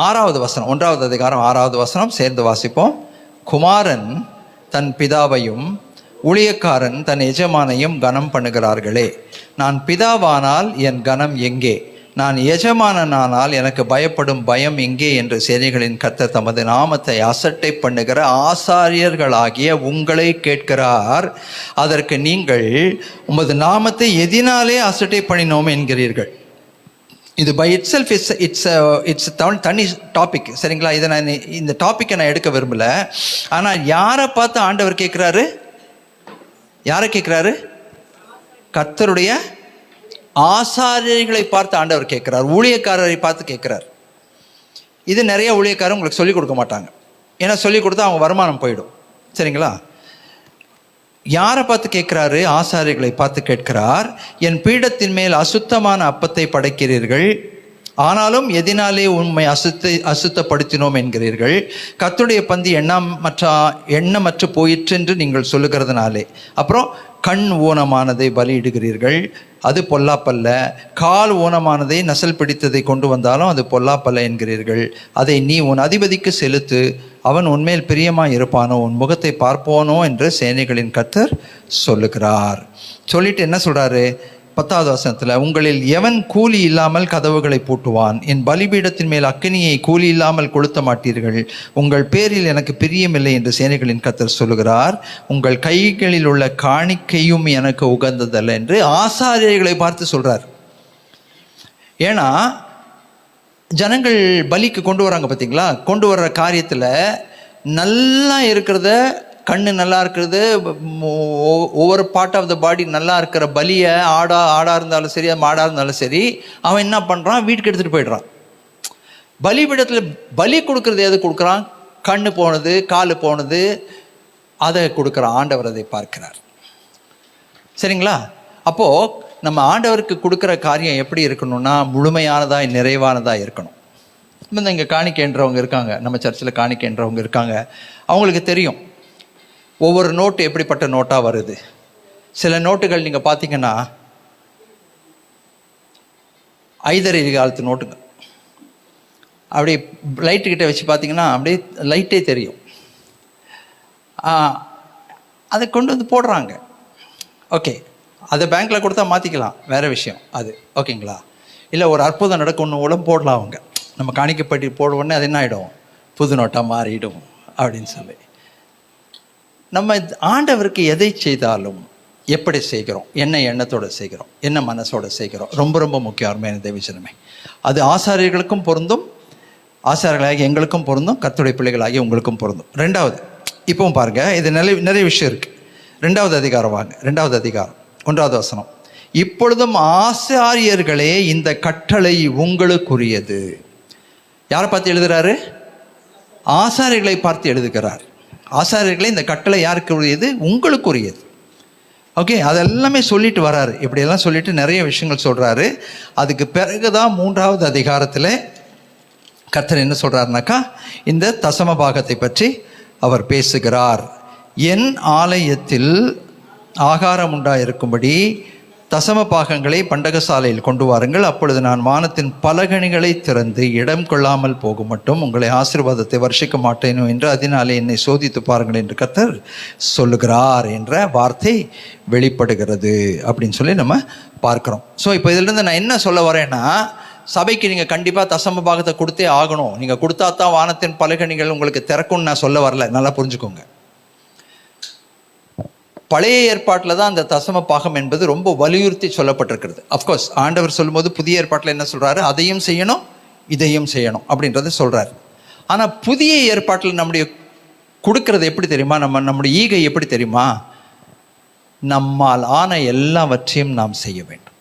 6வது வசனம், 1வது அதிகாரம் 6வது வசனம் சேர்ந்து வாசிப்போம். குமாரன் தன் பிதாவையும் ஊழியக்காரன் தன் எஜமானையும் கனம் பண்ணுகிறார்களே, நான் பிதாவானால் என் கனம் எங்கே? நான் எஜமானனானால் எனக்கு பயப்படும் பயம் எங்கே என்று சேனைகளின் கர்த்தர் தமது நாமத்தை அசட்டை பண்ணுகிற ஆசாரியர்களாகிய உங்களை கேட்கிறார். அதற்கு நீங்கள் உமது நாமத்தை எதினாலே அசட்டை பண்ணினோம் என்கிறீர்கள். இது பை இட் செல்ஃப் இட்ஸ் தனி டாபிக், சரிங்களா? இதை நான் இந்த டாப்பிக்கை நான் எடுக்க விரும்பல. ஆனால் யாரை பார்த்து ஆண்டவர் கேட்குறாரு? யாரை கேட்குறாரு? கர்த்தருடைய ஆசாரியர்களை பார்த்து ஆண்டவர் கேட்குறார், ஊழியக்காரரை பார்த்து கேட்குறார். இது நிறைய ஊழியக்காரர் உங்களுக்கு சொல்லிக் கொடுக்க மாட்டாங்க, ஏன்னா சொல்லிக் கொடுத்தா அவங்க வருமானம் போயிடும், சரிங்களா? யாரை பார்த்து கேட்குறாரு? ஆசாரியர்களை பார்த்து கேட்கிறார். என் பீடத்தின் மேல் அசுத்தமான அப்பத்தை படைக்கிறீர்கள், ஆனாலும் எதினாலே உண்மை அசுத்தப்படுத்தினோம் என்கிறீர்கள். கர்த்தருடைய பந்தி எண்ணமற்று போயிற்று என்று நீங்கள் சொல்லுகிறதுனாலே. அப்புறம் கண் ஊனமானதை பலியிடுகிறீர்கள், அது பொல்லாப்பல்ல. கால் ஊனமானதை நசல் பிடித்ததை கொண்டு வந்தாலும் அது பொல்லாப்பல்ல என்கிறீர்கள். அதை நீ உன் அதிபதிக்கு செலுத்து, அவன் உன்மேல் பிரியமாய் இருப்பானோ, உன் முகத்தை பார்ப்போனோ என்று சேனைகளின் கர்த்தர் சொல்லுகிறார். சொல்லிட்டு என்ன சொல்றாரு? 10வது வசனத்தில், உங்களில் எவன் கூலி இல்லாமல் கதவுகளை பூட்டுவான்? என் பலிபீடத்தின் மேல் அக்கினியை கூலி இல்லாமல் கொளுத்த மாட்டீர்கள். உங்கள் பேரில் எனக்கு பிரியமில்லை என்று சேனைகளின் கர்த்தர் சொல்லுகிறார். உங்கள் கைகளில் உள்ள காணிக்கையும் எனக்கு உகந்ததல்ல என்று ஆசாரியர்களை பார்த்து சொல்றார். ஏன்னா ஜனங்கள் பலிக்கு கொண்டு வராங்க பார்த்தீங்களா, கொண்டு வர்ற காரியத்தில் நல்லா இருக்கிறத, கண்ணு நல்லா இருக்கிறது, ஒவ்வொரு பார்ட் ஆஃப் த பாடி நல்லா இருக்கிற பலியை ஆடாக இருந்தாலும் சரி, மாடாக இருந்தாலும் சரி, அவன் என்ன பண்ணுறான்? வீட்டுக்கு எடுத்துகிட்டு போயிடுறான். பலிபீடத்தில் பலி கொடுக்கறது எது கொடுக்குறான்? கண்ணு போனது, கால் போனது, அதை கொடுக்குறான். ஆண்டவர் அதை பார்க்கிறார், சரிங்களா? அப்போது நம்ம ஆண்டவருக்கு கொடுக்குற காரியம் எப்படி இருக்கணும்னா முழுமையானதாக, நிறைவானதாக இருக்கணும். இந்த இங்கே காணிக்கைன்றவங்க இருக்காங்க, நம்ம சர்ச்சில் காணிக்கைன்றவங்க இருக்காங்க. அவங்களுக்கு தெரியும் ஒவ்வொரு நோட்டு எப்படிப்பட்ட நோட்டாக வருது. சில நோட்டுகள் நீங்கள் பார்த்தீங்கன்னா ஐதரை காலத்து நோட்டுங்க, அப்படியே லைட்டுக்கிட்ட வச்சு பார்த்தீங்கன்னா அப்படியே லைட்டே தெரியும். அதை கொண்டு வந்து போடுறாங்க. ஓகே, அதை பேங்க்கில் கொடுத்தா மாற்றிக்கலாம், வேறு விஷயம் அது, ஓகேங்களா? இல்லை ஒரு அற்புதம் நடக்கணும் கூட போடலாம். அவங்க நம்ம காணிக்கப்பட்டி போட உடனே அது என்ன ஆகிடும்? புது நோட்டாக மாறிடும் அப்படின்னு சொல்லி. நம்ம ஆண்டவருக்கு எதை செய்தாலும் எப்படி செய்கிறோம், என்ன எண்ணத்தோடு செய்கிறோம், என்ன மனசோடு செய்கிறோம், ரொம்ப ரொம்ப முக்கியம். அருமையான தேவஜனமே, அது ஆசாரியர்களுக்கும் பொருந்தும், ஆசாரியர்களாகி எங்களுக்கும் பொருந்தும், கர்த்தருடைய பிள்ளைகளாகி உங்களுக்கும் பொருந்தும். 2வது, இப்பவும் பாருங்க, இது நிறைய விஷயம் இருக்கு. 2வது அதிகாரம் வாங்க, 2வது அதிகாரம் 1வது வசனம். இப்பொழுதும் ஆசாரியர்களே, இந்த கட்டளை உங்களுக்குரியது. யாரை பார்த்து எழுதுறாரு? ஆசாரியர்களை பார்த்து எழுதுகிறார். ஆசாரியர்களே, இந்த கட்டளை யாருக்கு உரியது? உங்களுக்குரியது. ஓகே, அதெல்லாமே சொல்லிட்டு வராரு. இப்படியெல்லாம் சொல்லிட்டு நிறைய விஷயங்கள் சொல்றாரு. அதுக்கு பிறகுதான் 3வது அதிகாரத்தில் கர்த்தர் என்ன சொல்றாருனாக்கா, இந்த தசம பாகத்தை பற்றி அவர் பேசுகிறார். என் ஆலயத்தில் ஆகாரம் உண்டாயிருக்கும்படி தசம பாகங்களை பண்டகசாலையில் கொண்டு வாருங்கள். அப்பொழுது நான் வானத்தின் பலகணிகளை திறந்து இடம் கொள்ளாமல் போகும் மட்டும் உங்களை ஆசீர்வாதத்தை வருஷிக்க மாட்டேனோ என்று அதனாலே என்னை சோதித்து பாருங்கள் என்று கர்த்தர் சொல்லுகிறார் என்ற வார்த்தை வெளிப்படுகிறது அப்படின்னு சொல்லி நம்ம பார்க்குறோம். ஸோ இப்போ இதிலிருந்து நான் என்ன சொல்ல வரேன்னா, சபைக்கு நீங்கள் கண்டிப்பாக தசம பாகத்தை கொடுத்தே ஆகணும். நீங்கள் கொடுத்தா தான் வானத்தின் பலகணிகள் உங்களுக்கு திறக்கும்னு நான் சொல்ல வரல, நல்லா புரிஞ்சுக்கோங்க. பழைய ஏற்பாட்டில் தான் அந்த தசம பாகம் என்பது ரொம்ப வலியுறுத்தி சொல்லப்பட்டிருக்கிறது. அஃப்கோர்ஸ் ஆண்டவர் சொல்லும்போது புதிய ஏற்பாட்டில் என்ன சொல்கிறாரு? அதையும் செய்யணும், இதையும் செய்யணும் அப்படின்றத சொல்கிறார். ஆனால் புதிய ஏற்பாட்டில் நம்முடைய கொடுக்கறது எப்படி தெரியுமா? நம்முடைய ஈகை எப்படி தெரியுமா? நம்மால் ஆன எல்லாவற்றையும் நாம் செய்ய வேண்டும்.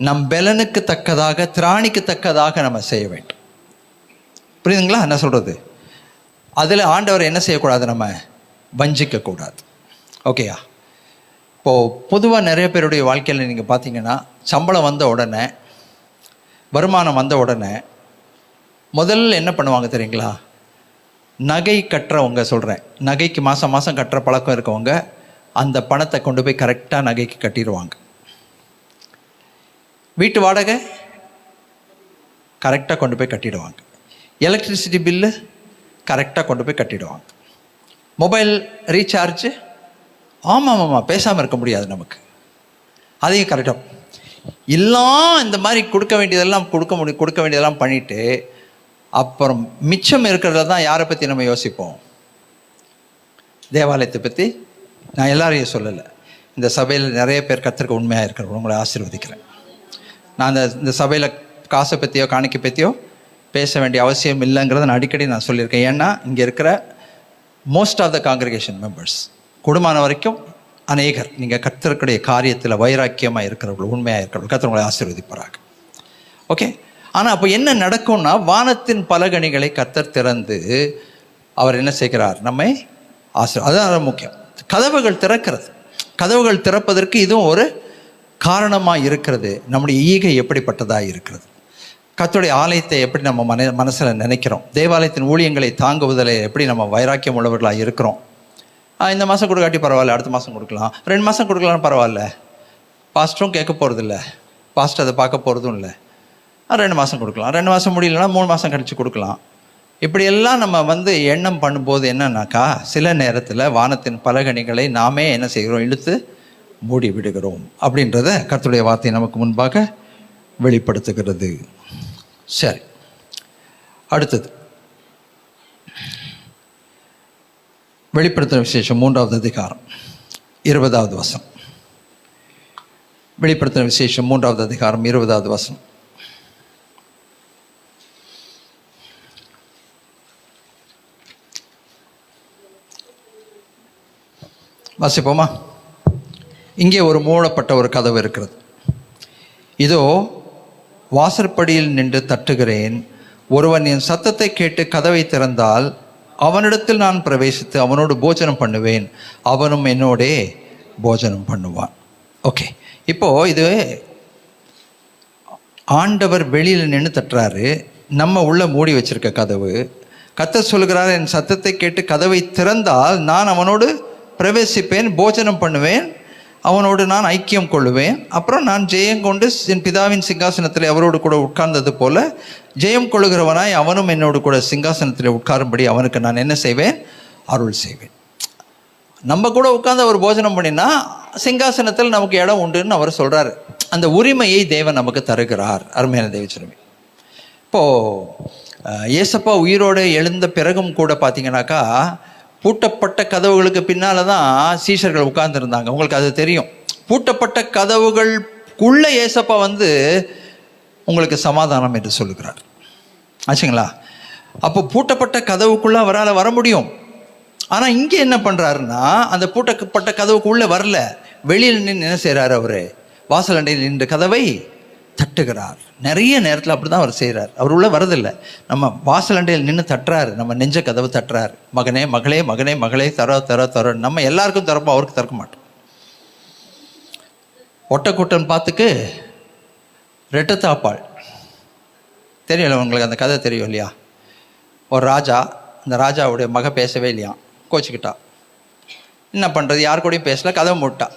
நம் பலனுக்கு தக்கதாக, திராணிக்கு தக்கதாக நம்ம செய்ய வேண்டும். புரியுதுங்களா என்ன சொல்கிறது? அதில் ஆண்டவர் என்ன செய்யக்கூடாது? நம்ம வஞ்சிக்கக்கூடாது. ஓகேயா? இப்போது பொதுவாக நிறைய பேருடைய வாழ்க்கையில் நீங்கள் பார்த்தீங்கன்னா, சம்பளம் வந்த உடனே, வருமானம் வந்த உடனே முதல்ல என்ன பண்ணுவாங்க தெரியுங்களா? நகை கட்டுறவங்க சொல்கிறேன், நகைக்கு மாதம் மாதம் கட்டுற பழக்கம் இருக்கவங்க அந்த பணத்தை கொண்டு போய் கரெக்டாக நகைக்கு கட்டிடுவாங்க. வீட்டு வாடகை கரெக்டாக கொண்டு போய் கட்டிடுவாங்க. எலக்ட்ரிசிட்டி பில்லு கரெக்டாக கொண்டு போய் கட்டிடுவாங்க. மொபைல் ரீசார்ஜ் ஆமாம் பேசாமல் இருக்க முடியாது நமக்கு, அதையும் கரெக்டாக எல்லாம் இந்த மாதிரி கொடுக்க வேண்டியதெல்லாம் பண்ணிவிட்டு அப்புறம் மிச்சம் இருக்கிறத தான் யாரை பற்றி நம்ம யோசிப்போம்? தேவாலயத்தை பற்றி நான் எல்லாரையும் சொல்லலை. இந்த சபையில் நிறைய பேர் கர்த்தருக்கு உண்மையாக இருக்கிறவங்க, உங்களை ஆசீர்வதிக்கிறேன். நான் இந்த சபையில் காசை பற்றியோ காணிக்கை பற்றியோ பேச வேண்டிய அவசியம் இல்லைங்கிறத நான் அடிக்கடி சொல்லியிருக்கேன். ஏன்னா இங்கே இருக்கிற most of the congregation members குடும்பமான வரைக்கும் அநேகர் நீங்கள் கர்த்தருடைய காரியத்தில் வைராக்கியமாக இருக்கிறவர்கள், உண்மையாக இருக்கிறவர்கள், கர்த்தர் உங்களை ஆசீர்வதிப்பாராக. ஓகே. ஆனால் அப்போ என்ன நடக்கும்னா, வானத்தின் பலகணிகளை கர்த்தர் திறந்து அவர் என்ன செய்கிறார்? நம்மை அதுதான் முக்கியம். கதவுகள் திறக்கிறது. கதவுகள் திறப்பதற்கு இதுவும் ஒரு காரணமாக இருக்கிறது. நம்முடைய ஈகை எப்படிப்பட்டதாக இருக்கிறது, கர்த்தருடைய ஆலயத்தை எப்படி நம்ம மனசில் நினைக்கிறோம், தேவாலயத்தின் ஊழியங்களை தாங்குவதில் எப்படி நம்ம வைராக்கியம் உள்ளவர்களாக இருக்கிறோம். இந்த மாதம் கொடுக்காட்டி பரவாயில்ல, அடுத்த மாதம் கொடுக்கலாம், 2 மாதம் கொடுக்கலான்னு பரவாயில்ல, பாஸ்டரும் கேட்க போகிறதில்ல, பாஸ்டர் அதை பார்க்க போகிறதும் இல்லை, 2 மாதம் கொடுக்கலாம், 2 மாதம் முடியலன்னா 3 மாதம் கழித்து கொடுக்கலாம். இப்படியெல்லாம் நம்ம எண்ணம் பண்ணும்போது என்னன்னாக்கா, சில நேரத்தில் வானத்தின் பலகணிகளை நாமே என்ன செய்கிறோம்? இழுத்து மூடி விடுகிறோம். அப்படின்றத கர்த்தருடைய வார்த்தை நமக்கு முன்பாக வெளிப்படுத்துகிறது. சரி, அடுத்தது வெளிப்படுத்தின விசேஷம் 3வது அதிகாரம் 20வது வசனம். வெளிப்படுத்தின விசேஷம் 3வது அதிகாரம் 20வது வசனம். வாசிப்போமா? இங்கே ஒரு மூடப்பட்ட ஒரு கதவு இருக்கிறது. இதோ வாசற்படியில் நின்று தட்டுகிறேன். ஒருவன் என் சத்தத்தை கேட்டு கதவை திறந்தால் அவனிடத்தில் நான் பிரவேசித்து அவனோடு போஜனம் பண்ணுவேன், அவனும் என்னோடே போஜனம் பண்ணுவான். ஓகே. இப்போது இது ஆண்டவர் வெளியில் நின்று தட்டுறாரு, நம்ம உள்ள மூடி வச்சிருக்க கதவு. கர்த்தர் சொல்கிறார், என் சத்தத்தை கேட்டு கதவை திறந்தால் நான் அவனோடு பிரவேசிப்பேன், போஜனம் பண்ணுவேன், அவனோடு நான் ஐக்கியம் கொள்ளுவேன். அப்புறம் நான் ஜெயம் கொண்டு என் பிதாவின் சிங்காசனத்தில் அவரோடு கூட உட்கார்ந்தது போல ஜெயம் கொள்ளுகிறவனாய் அவனும் என்னோடு கூட சிங்காசனத்தில் உட்காரும்படி அவனுக்கு நான் என்ன செய்வேன்? அருள் செய்வேன். நம்ம கூட உட்கார்ந்து அவர் போஜனம் பண்ணினா சிங்காசனத்தில் நமக்கு இடம் உண்டுன்னு அவர் சொல்கிறார். அந்த உரிமையை தேவன் நமக்கு தருகிறார். அருமையான தேவச்சனமே, இப்போது ஏசப்பா உயிரோடு எழுந்த பிறகும் கூட பார்த்தீங்கன்னாக்கா, பூட்டப்பட்ட கதவுகளுக்கு பின்னால் தான் சீஷர்கள் உட்கார்ந்துருந்தாங்க. உங்களுக்கு அது தெரியும். பூட்டப்பட்ட கதவுகளுக்குள்ளே ஏசப்பா உங்களுக்கு சமாதானம் என்று சொல்லுகிறார். ஆச்சுங்களா? அப்போ பூட்டப்பட்ட கதவுக்குள்ளே அவரால் வர முடியும். ஆனால் இங்கே என்ன பண்ணுறாருன்னா, அந்த பூட்டப்பட்ட கதவுக்குள்ளே வரல, வெளியில் நின்று என்ன செய்கிறார்? அவர் வாசலண்டையில் நின்று கதவை தட்டுகிறார். நிறைய நேரத்தில் அப்படி தான் அவர் செய்கிறார். அவர் உள்ள வரதில்லை, நம்ம வாசலண்டையில் நின்று தட்டுறாரு, நம்ம நெஞ்ச கதவை தட்டுறாரு. மகனே மகளே, மகனே மகளே, தர. நம்ம எல்லாருக்கும் திறப்போம், அவருக்கு திறக்க மாட்டோம். ஒட்டக்கூட்டன் பார்த்துக்கு ரெட்டத்தாப்பாள் தெரியல உங்களுக்கு? அந்த கதை தெரியும் இல்லையா? ஒரு ராஜா, அந்த ராஜாவுடைய மக பேசவே இல்லையா, கோச்சிக்கிட்டா. என்ன பண்ணுறது? யார் கூடயும் பேசல, கதவை மூட்டா.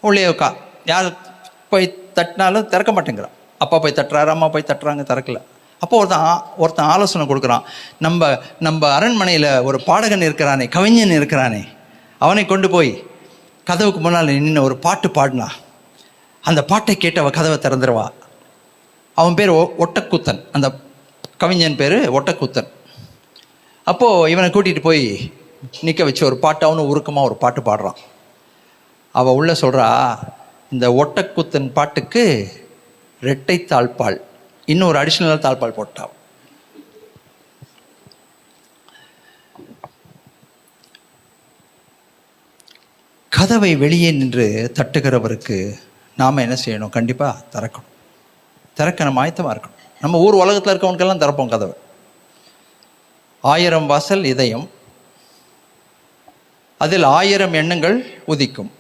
உள்ளே உட்கா, யார் போய் தட்டினாலும் திறக்க மாட்டேங்கிறான். அப்பா போய் தட்டுறாரு, அம்மா போய் தட்டுறாங்க, திறக்கல. அப்போ ஒருத்தன் ஆலோசனை கொடுக்குறான். நம்ம அரண்மனையில் ஒரு பாடகன் இருக்கிறானே, கவிஞன் இருக்கிறானே, அவனை கொண்டு போய் கதவுக்கு முன்னால் நின்று ஒரு பாட்டு பாடினா அந்த பாட்டை கேட்டு அவள் கதவை திறந்துருவா. அவன் பேர் ஒட்டக்கூத்தன், அந்த கவிஞன் பேர் ஒட்டக்கூத்தன். அப்போது இவனை கூட்டிகிட்டு போய் நிற்க வச்சு ஒரு பாட்டு, அவனும் உருக்கமாக ஒரு பாட்டு பாடுறான். அவள் உள்ள சொல்கிறா, இந்த ஒட்டக்கூத்தன் பாட்டுக்கு ரெட்டை தாழ்பால், இன்னும் ஒரு அடிஷ்னல் தாழ்பால் போட்டான். கதவை வெளியே நின்று தட்டுகிறவருக்கு நாம் என்ன செய்யணும்? கண்டிப்பாக திறக்கணும். திறக்க நம்ம ஆயத்தமாக இருக்கணும். நம்ம ஊர் உலகத்தில் இருக்கவனுக்கெல்லாம் திறப்போம் கதவை. 1000 வாசல் இதயம், அதில் 1000 எண்ணங்கள் உதிக்கும்.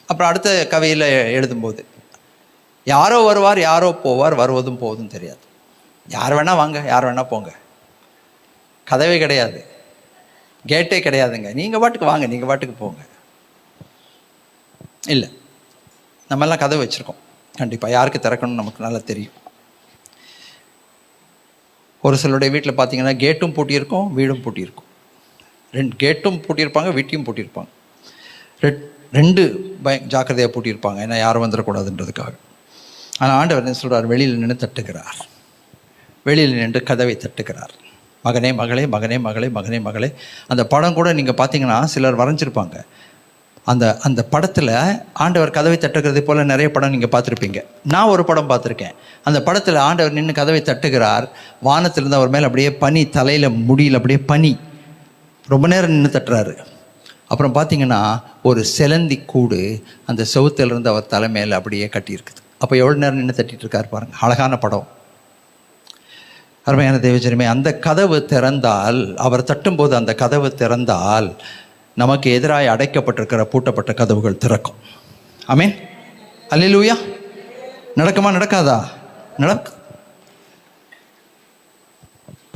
அப்புறம் அடுத்த கவியில் எழுதும்போது, யாரோ வருவார், யாரோ போவார், வருவதும் போவதும் தெரியாது. யார் வேணால் வாங்க, யார் வேணால் போங்க. கதவே கிடையாது, கேட்டே கிடையாதுங்க. நீங்கள் பாட்டுக்கு வாங்க, நீங்கள் பாட்டுக்கு போங்க. இல்லை, நம்மெல்லாம் கதவு வச்சுருக்கோம். கண்டிப்பாக யாருக்கு திறக்கணும்னு நமக்கு நல்லா தெரியும். ஒரு சிலருடைய வீட்டில் பார்த்தீங்கன்னா கேட்டும் பூட்டியிருக்கும், வீடும் பூட்டியிருக்கும். 2 கேட்டும் பூட்டியிருப்பாங்க, வீட்டையும் பூட்டியிருப்பாங்க. 2 ஜாக்கிரதையாக பூட்டியிருப்பாங்க, ஏன்னா யாரும் வந்துடக்கூடாதுன்றதுக்காக. ஆனால் ஆண்டவர் என்ன சொல்கிறார்? வெளியில் நின்று தட்டுகிறார். வெளியில் நின்று கதவை தட்டுகிறார். மகனே மகளே, மகனே மகளே, மகனே மகளே. அந்த படம் கூட நீங்கள் பார்த்தீங்கன்னா சிலர் வரைஞ்சிருப்பாங்க. அந்த படத்தில் ஆண்டவர் கதவை தட்டுகிறதை போல் நிறைய படம் நீங்கள் பார்த்துருப்பீங்க. நான் ஒரு படம் பார்த்துருக்கேன். அந்த படத்தில் ஆண்டவர் நின்று கதவை தட்டுகிறார். வானத்திலிருந்து அவர் மேலே அப்படியே பனி, தலையில் முடியல அப்படியே பனி, ரொம்ப நேரம் நின்று தட்டுறாரு. அப்புறம் பார்த்தீங்கன்னா ஒரு செலந்தி கூடு அந்த செவுத்திலிருந்து அவர் தலை மேலே அப்படியே கட்டியிருக்குது. அப்போ எவ்வளோ நேரம் நின்று தட்டிட்டு இருக்காரு பாருங்கள். அழகான படம், அருமையான தேவஜனமே. அந்த கதவு திறந்தால், அவர் தட்டும்போது அந்த கதவு திறந்தால், நமக்கு எதிராக அடைக்கப்பட்டிருக்கிற பூட்டப்பட்ட கதவுகள் திறக்கும். ஆமென், அல்லேலூயா. நடக்குமா நடக்காதா? நடக்கும்.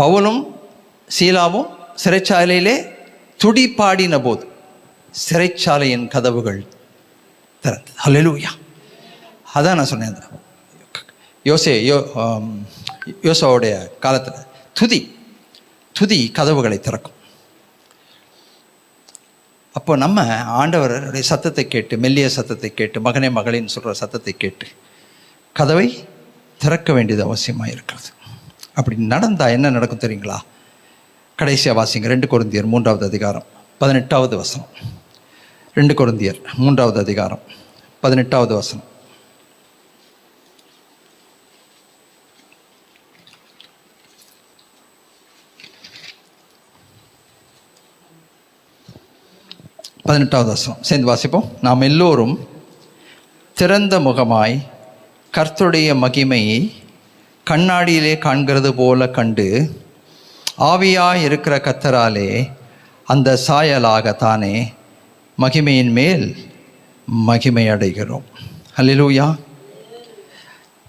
பவுலும் சீலாவும் சிறைச்சாலையிலே துடிப்பாடின போது சிறைச்சாலையின் கதவுகள் திறந்தது. அல்லேலூயா. அதான் நான் சொன்னேன், யோசுவாவுடைய காலத்தில் துதி கதவுகளை திறக்கும். அப்போ நம்ம ஆண்டவருடைய சத்தத்தை கேட்டு, மெல்லிய சத்தத்தை கேட்டு, மகனே மகளின்னு சொல்கிற சத்தத்தை கேட்டு கதவை திறக்க வேண்டியது அவசியமாக இருக்கிறது. அப்படி நடந்தால் என்ன நடக்கும் தெரியுங்களா? கடைசியாக வாசிங்க 2 கொரிந்தியர் 3வது அதிகாரம் 18வது வசனம். 2 கொரிந்தியர் 3வது அதிகாரம் 18வது வசனம். சேர்ந்து வாசிப்போம். நாம் எல்லோரும் திறந்த முகமாய் கர்த்தருடைய மகிமையை கண்ணாடியிலே காண்கிறது போல கண்டு, ஆவியாய் இருக்கிற கர்த்தராலே அந்த சாயலாகத்தானே மகிமையின் மேல் மகிமை அடைகிறோம். அல்லேலூயா.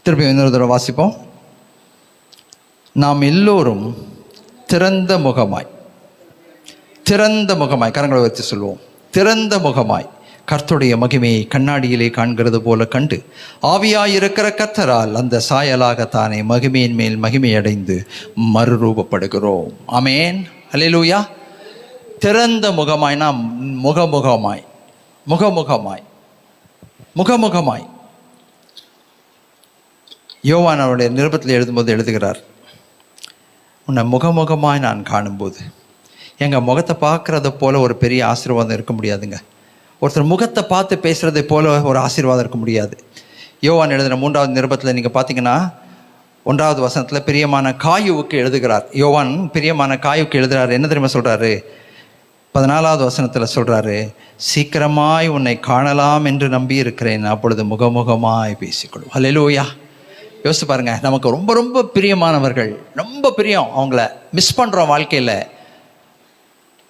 திருப்பி இன்னொரு தடவை வாசிப்போம். நாம் எல்லோரும் திறந்த முகமாய் கரங்களை வைத்து சொல்லுவோம். திறந்த முகமாய் கர்த்தருடைய மகிமையை கண்ணாடியிலே காண்கிறது போல கண்டு, ஆவியாயிருக்கிற கர்த்தரால் அந்த சாயலாகத்தானே மகிமையின் மேல் மகிமை அடைந்து மறுரூபப்படுகிறோம். ஆமென், அல்லேலூயா. திறந்த முகமாய்னா முகமுகமாய். யோவான் அவருடைய நிருபத்தில் எழுதும்போது எழுதுகிறார், உன்னை முகமுகமாய் நான் காணும்போது, எங்கள் முகத்தை பார்க்குறத போல் ஒரு பெரிய ஆசீர்வாதம் இருக்க முடியாதுங்க. ஒருத்தர் முகத்தை பார்த்து பேசுகிறதை போல் ஒரு ஆசீர்வாதம் இருக்க முடியாது. யோவான் எழுதின 3வது நிருபத்தில் நீங்கள் பார்த்தீங்கன்னா 1வது வசனத்தில் பிரியமான காயுவுக்கு எழுதுகிறார். யோவான் பிரியமான காயுவுக்கு எழுதுகிறார். என்ன தெரியுமா சொல்கிறாரு? 14வது வசனத்தில் சொல்கிறாரு, சீக்கிரமாய் உன்னை காணலாம் என்று நம்பி இருக்கிறேன், அப்பொழுது முகமுகமாய் பேசிக்கொள்ளும். அல்லேலூயா. யோசிச்சு பாருங்கள், நமக்கு ரொம்ப ரொம்ப பிரியமானவர்கள், ரொம்ப பிரியம், அவங்கள மிஸ் பண்ணுறோம் வாழ்க்கையில்.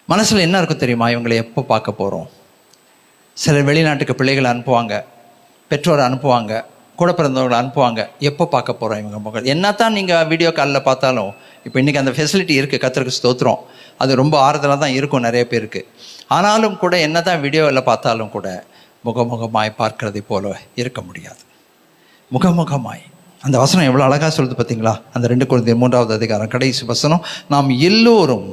மனசில் என்ன இருக்கும் தெரியுமா? இவங்களை எப்போ பார்க்க போகிறோம்? சிலர் வெளிநாட்டுக்கு பிள்ளைகளை அனுப்புவாங்க, பெற்றோரை அனுப்புவாங்க, கூட பிறந்தவங்களை அனுப்புவாங்க. எப்போ பார்க்க போகிறோம் இவங்க முகம்? என்ன தான் நீங்கள் வீடியோ காலில் பார்த்தாலும், இப்போ இன்றைக்கி அந்த ஃபெசிலிட்டி இருக்குது, கர்த்தருக்கு ஸ்தோத்திரம், அது ரொம்ப ஆறுதலாக தான் இருக்கும் நிறைய பேருக்கு. ஆனாலும் கூட என்ன தான் வீடியோவில் பார்த்தாலும் கூட முகமுகமாய் பார்க்கறதை போல இருக்க முடியாது. முகமுகமாய். அந்த வசனம் எவ்வளோ அழகாக சொல்லுது பார்த்தீங்களா? அந்த 2 கொரிந்தியர் 3வது அதிகாரம் கடைசி வசனம், நாம் எல்லோரும்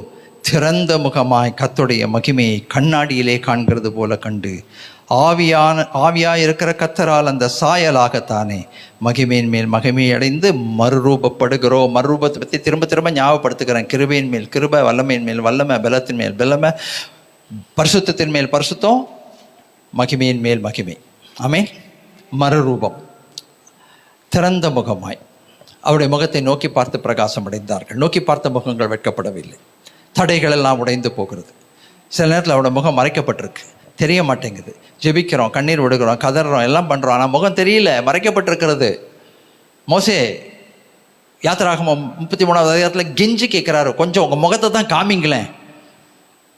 திறந்த முகமாய் கர்த்தருடைய மகிமையை கண்ணாடியிலே காண்கிறது போல கண்டு, ஆவியாய் இருக்கிற கர்த்தரால் அந்த சாயலாகத்தானே மகிமையின் மேல் மகிமை அடைந்து மறுரூபப்படுகிறோம். மறுரூபத்தை பற்றி திரும்ப திரும்ப ஞாபகப்படுத்துகிறேன். கிருபையின் மேல் கிருபை, வல்லமையின் மேல் வல்லமை, பலத்தின் மேல் பலமை, பரிசுத்தத்தின் மேல் பரிசுத்தம், மகிமையின் மேல் மகிமை. ஆமென். மறுரூபம். திறந்த முகமாய் அவருடைய முகத்தை நோக்கி பார்த்து பிரகாசம் அடைந்தார்கள். நோக்கி பார்த்த முகங்கள் வெட்கப்படவில்லை. தடைகள் எல்லாம் உடைந்து போகிறது. சில நேரத்தில் அவரோட முகம் மறைக்கப்பட்டிருக்கு, தெரிய மாட்டேங்குது. ஜெபிக்கிறோம், கண்ணீர் விடுகிறோம், கதறோம், எல்லாம் பண்ணுறோம், ஆனால் முகம் தெரியல, மறைக்கப்பட்டிருக்கிறது. மோசே யாத்திராகமம் 33வது அதிகாரத்தில் கெஞ்சி கேட்குறாரு, கொஞ்சம் உங்கள் முகத்தை தான் காமிங்களேன்.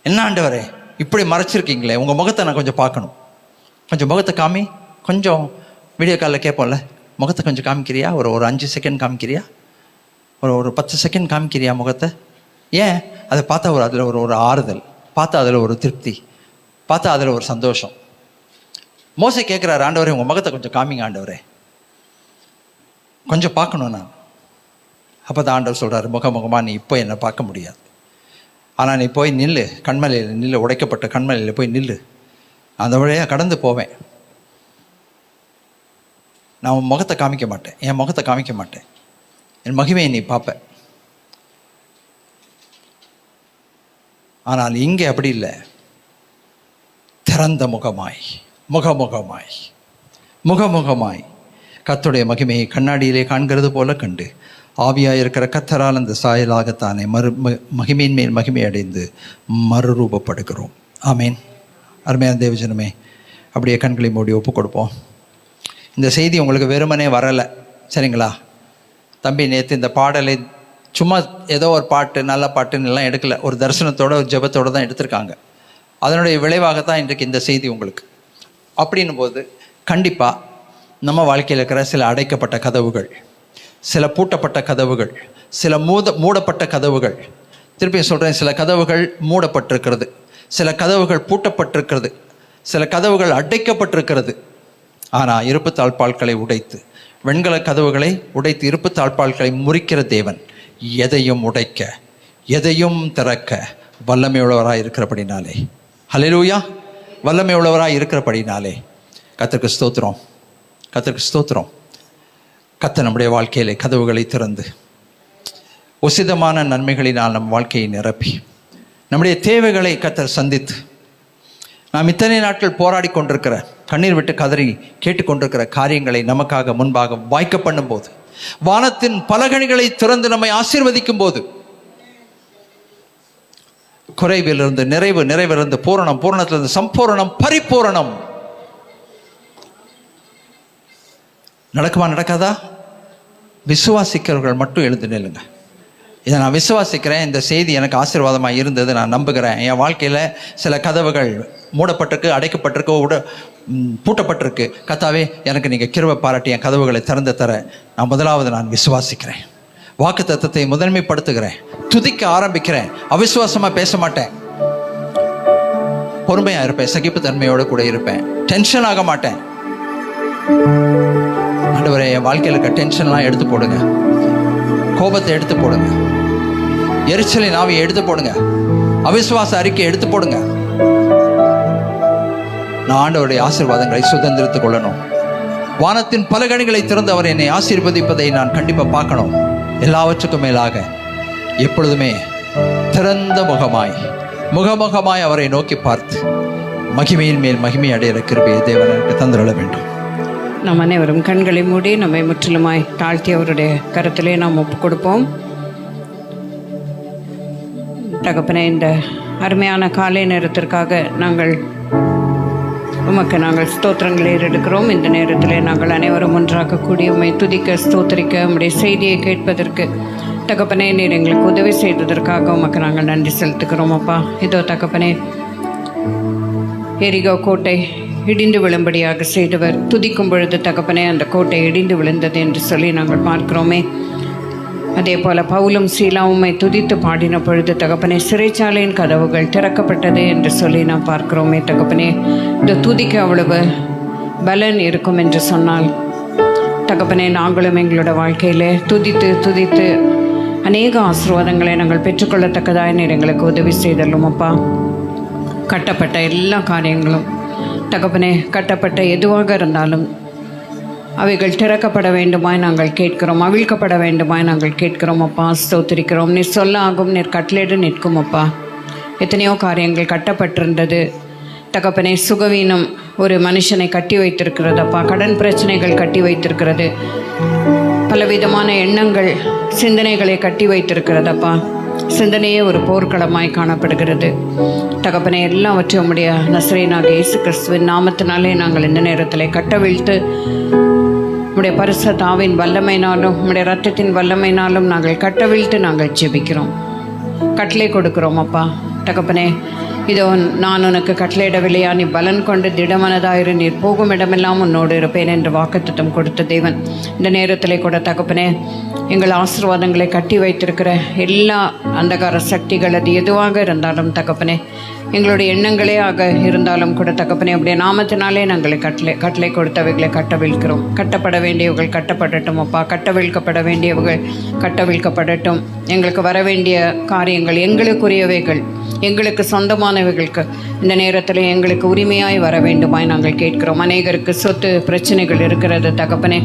என்ன ஆண்டவரே இப்படி மறைச்சிருக்கீங்களே, உங்கள் முகத்தை நான் கொஞ்சம் பார்க்கணும், கொஞ்சம் முகத்தை காமி. கொஞ்சம் வீடியோ காலில் கேட்போம்ல, முகத்தை கொஞ்சம் காமிக்கிறியா? ஒரு 5 செகண்ட் காமிக்கிறியா? ஒரு 10 செகண்ட் காமிக்கிறியா முகத்தை? ஏன்? அதை பார்த்தா அதில் ஒரு ஆறுதல், பார்த்தா அதில் ஒரு திருப்தி, பார்த்தா அதில் ஒரு சந்தோஷம். மோசே கேட்குறாரு, ஆண்டவரே உங்கள் முகத்தை கொஞ்சம் காமிங்க ஆண்டவரே. கொஞ்சம் பார்க்கணும் நான். அப்போ தான் ஆண்டவர் சொல்கிறார், முகமுகமாக நீ இப்போ என்னை பார்க்க முடியாது, ஆனால் நீ போய் நில்லு, கண்மலையில் நில்லு, உடைக்கப்பட்ட கண்மலையில் போய் நில்லு, அந்த வழியாக கடந்து போவேன். நான் உன் முகத்தை காமிக்க மாட்டேன், என் முகத்தை காமிக்க மாட்டேன், என் மகிமையை நீ பார்ப்ப. ஆனால் இங்கே அப்படி இல்லை. திறந்த முகமாய், முகமுகமாய், முகமுகமாய் கர்த்தருடைய மகிமையை கண்ணாடியிலே காண்கிறது போல கண்டு ஆவியாக இருக்கிற கர்த்தரால் அந்த சாயலாகத்தானே மகிமையின் மேல் மகிமை அடைந்து மறுரூபப்படுகிறோம். ஆமேன். அருமையான தேவஜனமே, அப்படியே கண்களை மூடி ஒப்பு கொடுப்போம். இந்த செய்தி உங்களுக்கு வெறுமனே வரலை, சரிங்களா? தம்பி நேற்று இந்த பாடலை சும்மா ஏதோ ஒரு பாட்டு, நல்ல பாட்டுன்னு எல்லாம் எடுக்கலை, ஒரு தரிசனத்தோட ஒரு ஜெபத்தோடு தான் எடுத்திருக்காங்க. அதனுடைய விளைவாகத்தான் இன்றைக்கு இந்த செய்தி உங்களுக்கு. அப்படின்னும் போது கண்டிப்பாக நம்ம வாழ்க்கையில் இருக்கிற சில அடைக்கப்பட்ட கதவுகள், சில பூட்டப்பட்ட கதவுகள், சில மூடப்பட்ட கதவுகள், திருப்பியும் சொல்கிறேன், சில கதவுகள் மூடப்பட்டிருக்கிறது, சில கதவுகள் பூட்டப்பட்டிருக்கிறது, சில கதவுகள் அடைக்கப்பட்டிருக்கிறது. ஆனால் இருப்பு தாழ்பால்களை உடைத்து, வெண்கல கதவுகளை உடைத்து இருப்பு தாழ்பால்களை முறிக்கிற தேவன் எதையும் உடைக்க, எதையும் திறக்க வல்லமை உள்ளவராக இருக்கிறபடினாலே, ஹல்லேலூயா, வல்லமை உள்ளவராக இருக்கிறபடினாலே கர்த்தருக்கு ஸ்தோத்திரம், கர்த்தருக்கு ஸ்தோத்திரம். கர்த்தர் நம்முடைய வாழ்க்கையிலே கதவுகளை திறந்து உசிதமான நன்மைகளினால் நம் வாழ்க்கையை நிரப்பி நம்முடைய தேவைகளை கர்த்தர் சந்தித்து, நாம் இத்தனை நாட்கள் போராடி கொண்டிருக்கிற, கண்ணீர் விட்டு கதறி கேட்டுக்கொண்டிருக்கிற காரியங்களை நமக்காக முன்பாக வாய்க்க பண்ணும்போது, வானத்தின் பலகணிகளை திறந்து நம்மை ஆசீர்வதிக்கும் போது, குறைவிலிருந்து நிறைவு, நிறைவிலிருந்து பூரணம், பூரணத்திலிருந்து சம்பூரணம், பரிபூரணம் நடக்குமா நடக்காதா? விசுவாசிக்கிறவர்கள் மட்டும் எழுந்து நில்லுங்க. இதை நான் விசுவாசிக்கிறேன், இந்த செய்தி எனக்கு ஆசீர்வாதமாக இருந்தது, நான் நம்புகிறேன். என் வாழ்க்கையில் சில கதவுகள் மூடப்பட்டிருக்கு, அடைக்கப்பட்டிருக்கு, பூட்டப்பட்டிருக்கு. கர்த்தாவே, எனக்கு நீங்கள் கிருபை பாராட்டி என் கதவுகளை திறந்து தர நான் முதலாவது நான் விசுவாசிக்கிறேன், வாக்கு தத்தத்தை முதன்மைப்படுத்துகிறேன், துதிக்க ஆரம்பிக்கிறேன், அவிசுவாசமாக பேச மாட்டேன், பொறுமையாக இருப்பேன், சகிப்புத்தன்மையோடு கூட இருப்பேன், டென்ஷன் ஆக மாட்டேன். ஆண்டவரே, என் வாழ்க்கையில் இருக்க டென்ஷன்லாம் எடுத்து போடுங்க, கோபத்தை எடுத்து போடுங்க, எரிச்சலின் ஆவியை எடுத்து போடுங்க, அவிசுவாச அறிக்கை எடுத்து போடுங்க. நான் ஆண்டவருடைய ஆசீர்வாதங்களை சுதந்திரித்துக் கொள்ளணும். வானத்தின் பலகணிகளை திறந்து அவர் என்னை ஆசீர்வதிப்பதை நான் கண்டிப்பாக பார்க்கணும். எல்லாவற்றுக்கும் மேலாக எப்பொழுதுமே திறந்த முகமாய், முகமுகமாய் அவரை நோக்கி பார்த்து மகிமையின் மேல் மகிமை அடைகிற கிருபையை தேவன் எனக்கு தந்திரள வேண்டும். நாம் அனைவரும் கண்களை மூடி நம்மை முற்றிலுமாய் தாழ்த்தி அவருடைய கருத்திலே நாம் ஒப்பு கொடுப்போம். தகப்பனே, இந்த அருமையான காலை நேரத்திற்காக உமக்கு நாங்கள் ஸ்தோத்திரங்களை எடுக்கிறோம். இந்த நேரத்தில் நாங்கள் அனைவரும் ஒன்றாக கூடி உம்மை துதிக்க, ஸ்தோத்திரிக்க, உம்முடைய செய்தியை கேட்பதற்கு தகப்பனே நீர் எங்களுக்கு உதவி செய்ததற்காக உமக்கு நாங்கள் நன்றி செலுத்துக்கிறோம். அப்பா, இதோ தகப்பனே, எரிகோ கோட்டை இடிந்து விழும்படியாக செய்தவர், துதிக்கும் பொழுது தகப்பனே அந்த கோட்டை இடிந்து விழுந்தது என்று சொல்லி நாங்கள் பார்க்கிறோமே. அதே போல் பவுலும் சீலாவுமை துதித்து பாடின பொழுது தகப்பனே சிறைச்சாலையின் கதவுகள் திறக்கப்பட்டது என்று சொல்லி நாம் பார்க்கிறோமே. தகப்பனே, இந்த துதிக்கு அவ்வளவு பலன் இருக்கும் என்று சொன்னால் தகப்பனே, நாங்களும் எங்களோட வாழ்க்கையில் துதித்து துதித்து அநேக ஆசீர்வாதங்களை நாங்கள் பெற்றுக்கொள்ளத்தக்கதாக நீர் எங்களுக்கு உதவி செய்தல்லும். அப்பா, கட்டப்பட்ட எல்லா காரியங்களும் தகப்பனே, கட்டப்பட்ட எதுவாக இருந்தாலும் அவைகள் திறக்கப்பட வேண்டுமாய் நாங்கள் கேட்கிறோம், அவிழ்க்கப்பட வேண்டுமாய் நாங்கள் கேட்கிறோம். அப்பா, ஸ்தோத்திரிக்கிறோம். நீர் சொல்ல ஆகும், நீர் கட்டளையிட நிற்கும். அப்பா, எத்தனையோ காரியங்கள் கட்டப்பட்டிருந்தது தகப்பனே. சுகவீனம் ஒரு மனுஷனை கட்டி வைத்திருக்கிறது அப்பா, கடன் பிரச்சனைகள் கட்டி வைத்திருக்கிறது, பலவிதமான எண்ணங்கள், சிந்தனைகளை கட்டி வைத்திருக்கிறது அப்பா. சிந்தனையே ஒரு போர்க்களமாய் காணப்படுகிறது தகப்பனே. எல்லாவற்றையும் உம்முடைய நசரேயனாகிய இயேசு கிறிஸ்துவின் நாமத்தினாலே நாங்கள் இந்த நேரத்தில் கட்டவிழ்த்து உம்முடைய பரிசுத்த ஆவியின் வல்லமையினாலும் உம்முடைய இரத்தத்தின் வல்லமையினாலும் நாங்கள் கட்டவிழ்த்து நாங்கள் ஜெபிக்கிறோம், கட்டளை கொடுக்கிறோம் அப்பா. தகப்பனே, இதோ நான் உனக்கு கட்டளையிடவில்லையா, நீ பலன் கொண்டு திடமனதாயிரு, நீர் போகும் இடமெல்லாம் உன்னோடு இருப்பேன் என்று வாக்குத்தத்தம் கொடுத்த தேவன். இந்த நேரத்தில் கூட தகப்பனே, எங்கள் ஆசீர்வாதங்களை கட்டி வைத்திருக்கிற எல்லா அந்தகார சக்திகள் அது எதுவாக இருந்தாலும் தகப்பனே, எங்களுடைய எண்ணங்களே ஆக இருந்தாலும் கூட தகப்பனே, அப்படியே நாமத்தினாலே நாங்கள் கட்டளை கொடுத்தவைகளை கட்டவிழ்க்கிறோம். கட்டப்பட வேண்டியவர்கள் கட்டப்படட்டும் அப்பா, கட்டவிழ்க்கப்பட வேண்டியவர்கள் கட்டவிழ்க்கப்படட்டும். எங்களுக்கு வர வேண்டிய காரியங்கள், எங்களுக்குரியவைகள், எங்களுக்கு சொந்தமானவைகளுக்கு இந்த நேரத்தில் எங்களுக்கு உரிமையாய் வர வேண்டுமாய் நாங்கள் கேட்கிறோம். அநேகருக்கு சொத்து பிரச்சனைகள் இருக்கிறது தகப்பனே,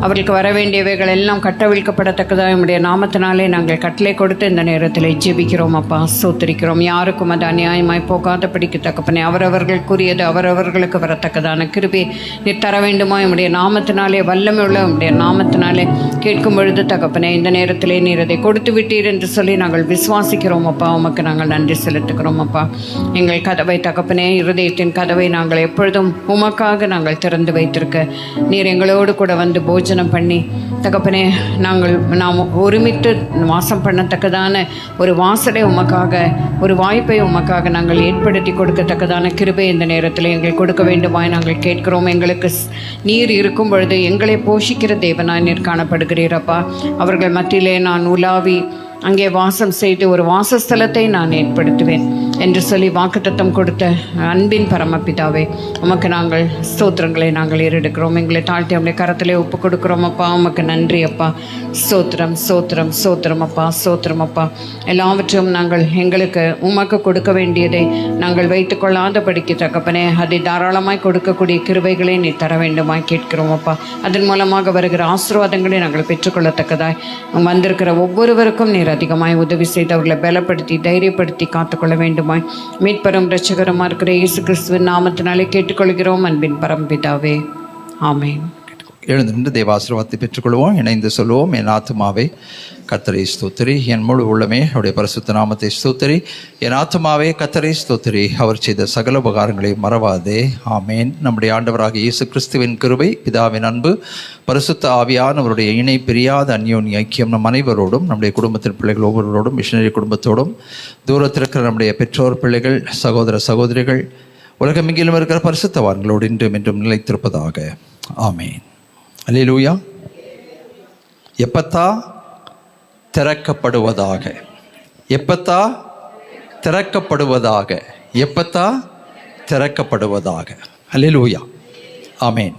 அவர்களுக்கு வர வேண்டியவைகள் எல்லாம் கட்டவிழ்க்கப்படத்தக்கதாக நம்முடைய நாமத்தினாலே நாங்கள் கட்டளை கொடுத்து இந்த நேரத்தில் ஜெபிக்கிறோம் அப்பா, ஸ்தோத்திரிக்கிறோம். யாருக்கும் அது அநியாயமாய் போகாதபடிக்கு தகப்பனே, அவரவர்களுக்குரியது அவரவர்களுக்கு வரத்தக்கதான கிருபை நீர் தர வேண்டுமா நம்முடைய நாமத்தினாலே, வல்லமை உள்ள நம்முடைய நாமத்தினாலே கேட்கும் பொழுது தகப்பனே, இந்த நேரத்திலே நீர் அதை கொடுத்து விட்டீர் என்று சொல்லி நாங்கள் விசுவாசிக்கிறோம் அப்பா. உமக்கு நாங்கள் நன்றி செலுத்துகிறோம் அப்பா. எங்கள் கதவை தகப்பனே, இருதயத்தின் கதவை நாங்கள் எப்பொழுதும் உமக்காக நாங்கள் திறந்து வைத்திருக்க நீர் எங்களோடு கூட வந்து போஜனம் பண்ணி தகப்பனே, நாம் ஒருமித்து வாசம் பண்ணத்தக்கதான ஒரு வாசலை உமக்காக, ஒரு வாய்ப்பை உமக்காக நாங்கள் ஏற்படுத்தி கொடுக்கத்தக்கதான கிருபை இந்த நேரத்தில் எங்களுக்கு கொடுக்க வேண்டுமாய் நாங்கள் கேட்கிறோம். எங்களுக்கு நீர் இருக்கும் பொழுது எங்களை போஷிக்கிற தேவனாய் நீர் காணப்படுகிறீரப்பா. அவர்கள் மத்தியிலே நான் உலாவி அங்கே வாசம் செய்து ஒரு வாசஸ்தலத்தை நான் ஏற்படுத்துவேன் என்று சொல்லி வாக்குத்தத்தம் கொடுத்த அன்பின் பரமபிதாவே, உமக்கு நாங்கள் ஸ்தோத்திரங்களை நாங்கள் ஏறெடுக்கிறோம். எங்களை தாழ்த்தி அவருடைய கரத்திலே ஒப்பு கொடுக்குறோம் அப்பா. உமக்கு நன்றி அப்பா. ஸ்தோத்திரம் ஸ்தோத்திரம் ஸ்தோத்திரம் அப்பா, ஸ்தோத்திரம் அப்பா. எல்லாவற்றையும் நாங்கள் எங்களுக்கு உமக்கு கொடுக்க வேண்டியதை நாங்கள் வைத்து கொள்ளாதபடிக்கு தகப்பனே, அதை தாராளமாய் கொடுக்கக்கூடிய கிருபைகளை நீ தர வேண்டுமாய் கேட்கிறோம் அப்பா. அதன் மூலமாக வருகிற ஆசீர்வாதங்களை நாங்கள் பெற்றுக்கொள்ளத்தக்கதாய் வந்திருக்கிற ஒவ்வொருவருக்கும் நீர் அதிகமாய் உதவி செய்து அவர்களை பலப்படுத்தி தைரியப்படுத்தி காத்துக்கொள்ள வேண்டுமாய் மீட்பரும் இரட்சகருமா இருக்கிற இயேசு கிறிஸ்துவின் நாமத்தினாலே கேட்டுக்கொள்கிறோம் அன்பின் பரம்பிதாவே, ஆமென். எழுந்து நின்று தேவ ஆசீர்வாதத்தை பெற்றுக்கொள்வோம். இணைந்து சொல்லுவோம். என் ஆத்துமாவே கர்த்தரை ஸ்தோத்திரி, என் முழு உள்ளமே அவருடைய பரிசுத்த நாமத்தை ஸ்தோத்திரி. என் ஆத்துமாவே கர்த்தரை ஸ்தோத்திரி, அவர் செய்த சகல உபகாரங்களை மறவாதே. ஆமேன். நம்முடைய ஆண்டவராக இயேசு கிறிஸ்துவின் கிருபை, பிதாவின் அன்பு, பரிசுத்த ஆவியானவருடைய இணை பிரியாத அந்யோன்ய ஐக்கியம் நம் அனைவரோடும், நம்முடைய குடும்பத்தின் பிள்ளைகள் ஒவ்வொருவரோடும், மிஷனரி குடும்பத்தோடும், தூரத்தில் இருக்கிற நம்முடைய பெற்றோர் பிள்ளைகள், சகோதர சகோதரிகள், உலகமெங்கிலும் இருக்கிற பரிசுத்தவான்களோடு இன்றும் என்றும் நிலைத்திருப்பதாக. ஆமேன். அல்லேலூயா. எப்பத்தா திறக்கப்படுவதாக, எப்பத்தா திறக்கப்படுவதாக, எப்பத்தா திறக்கப்படுவதாக. அல்லேலூயா. ஆமேன்.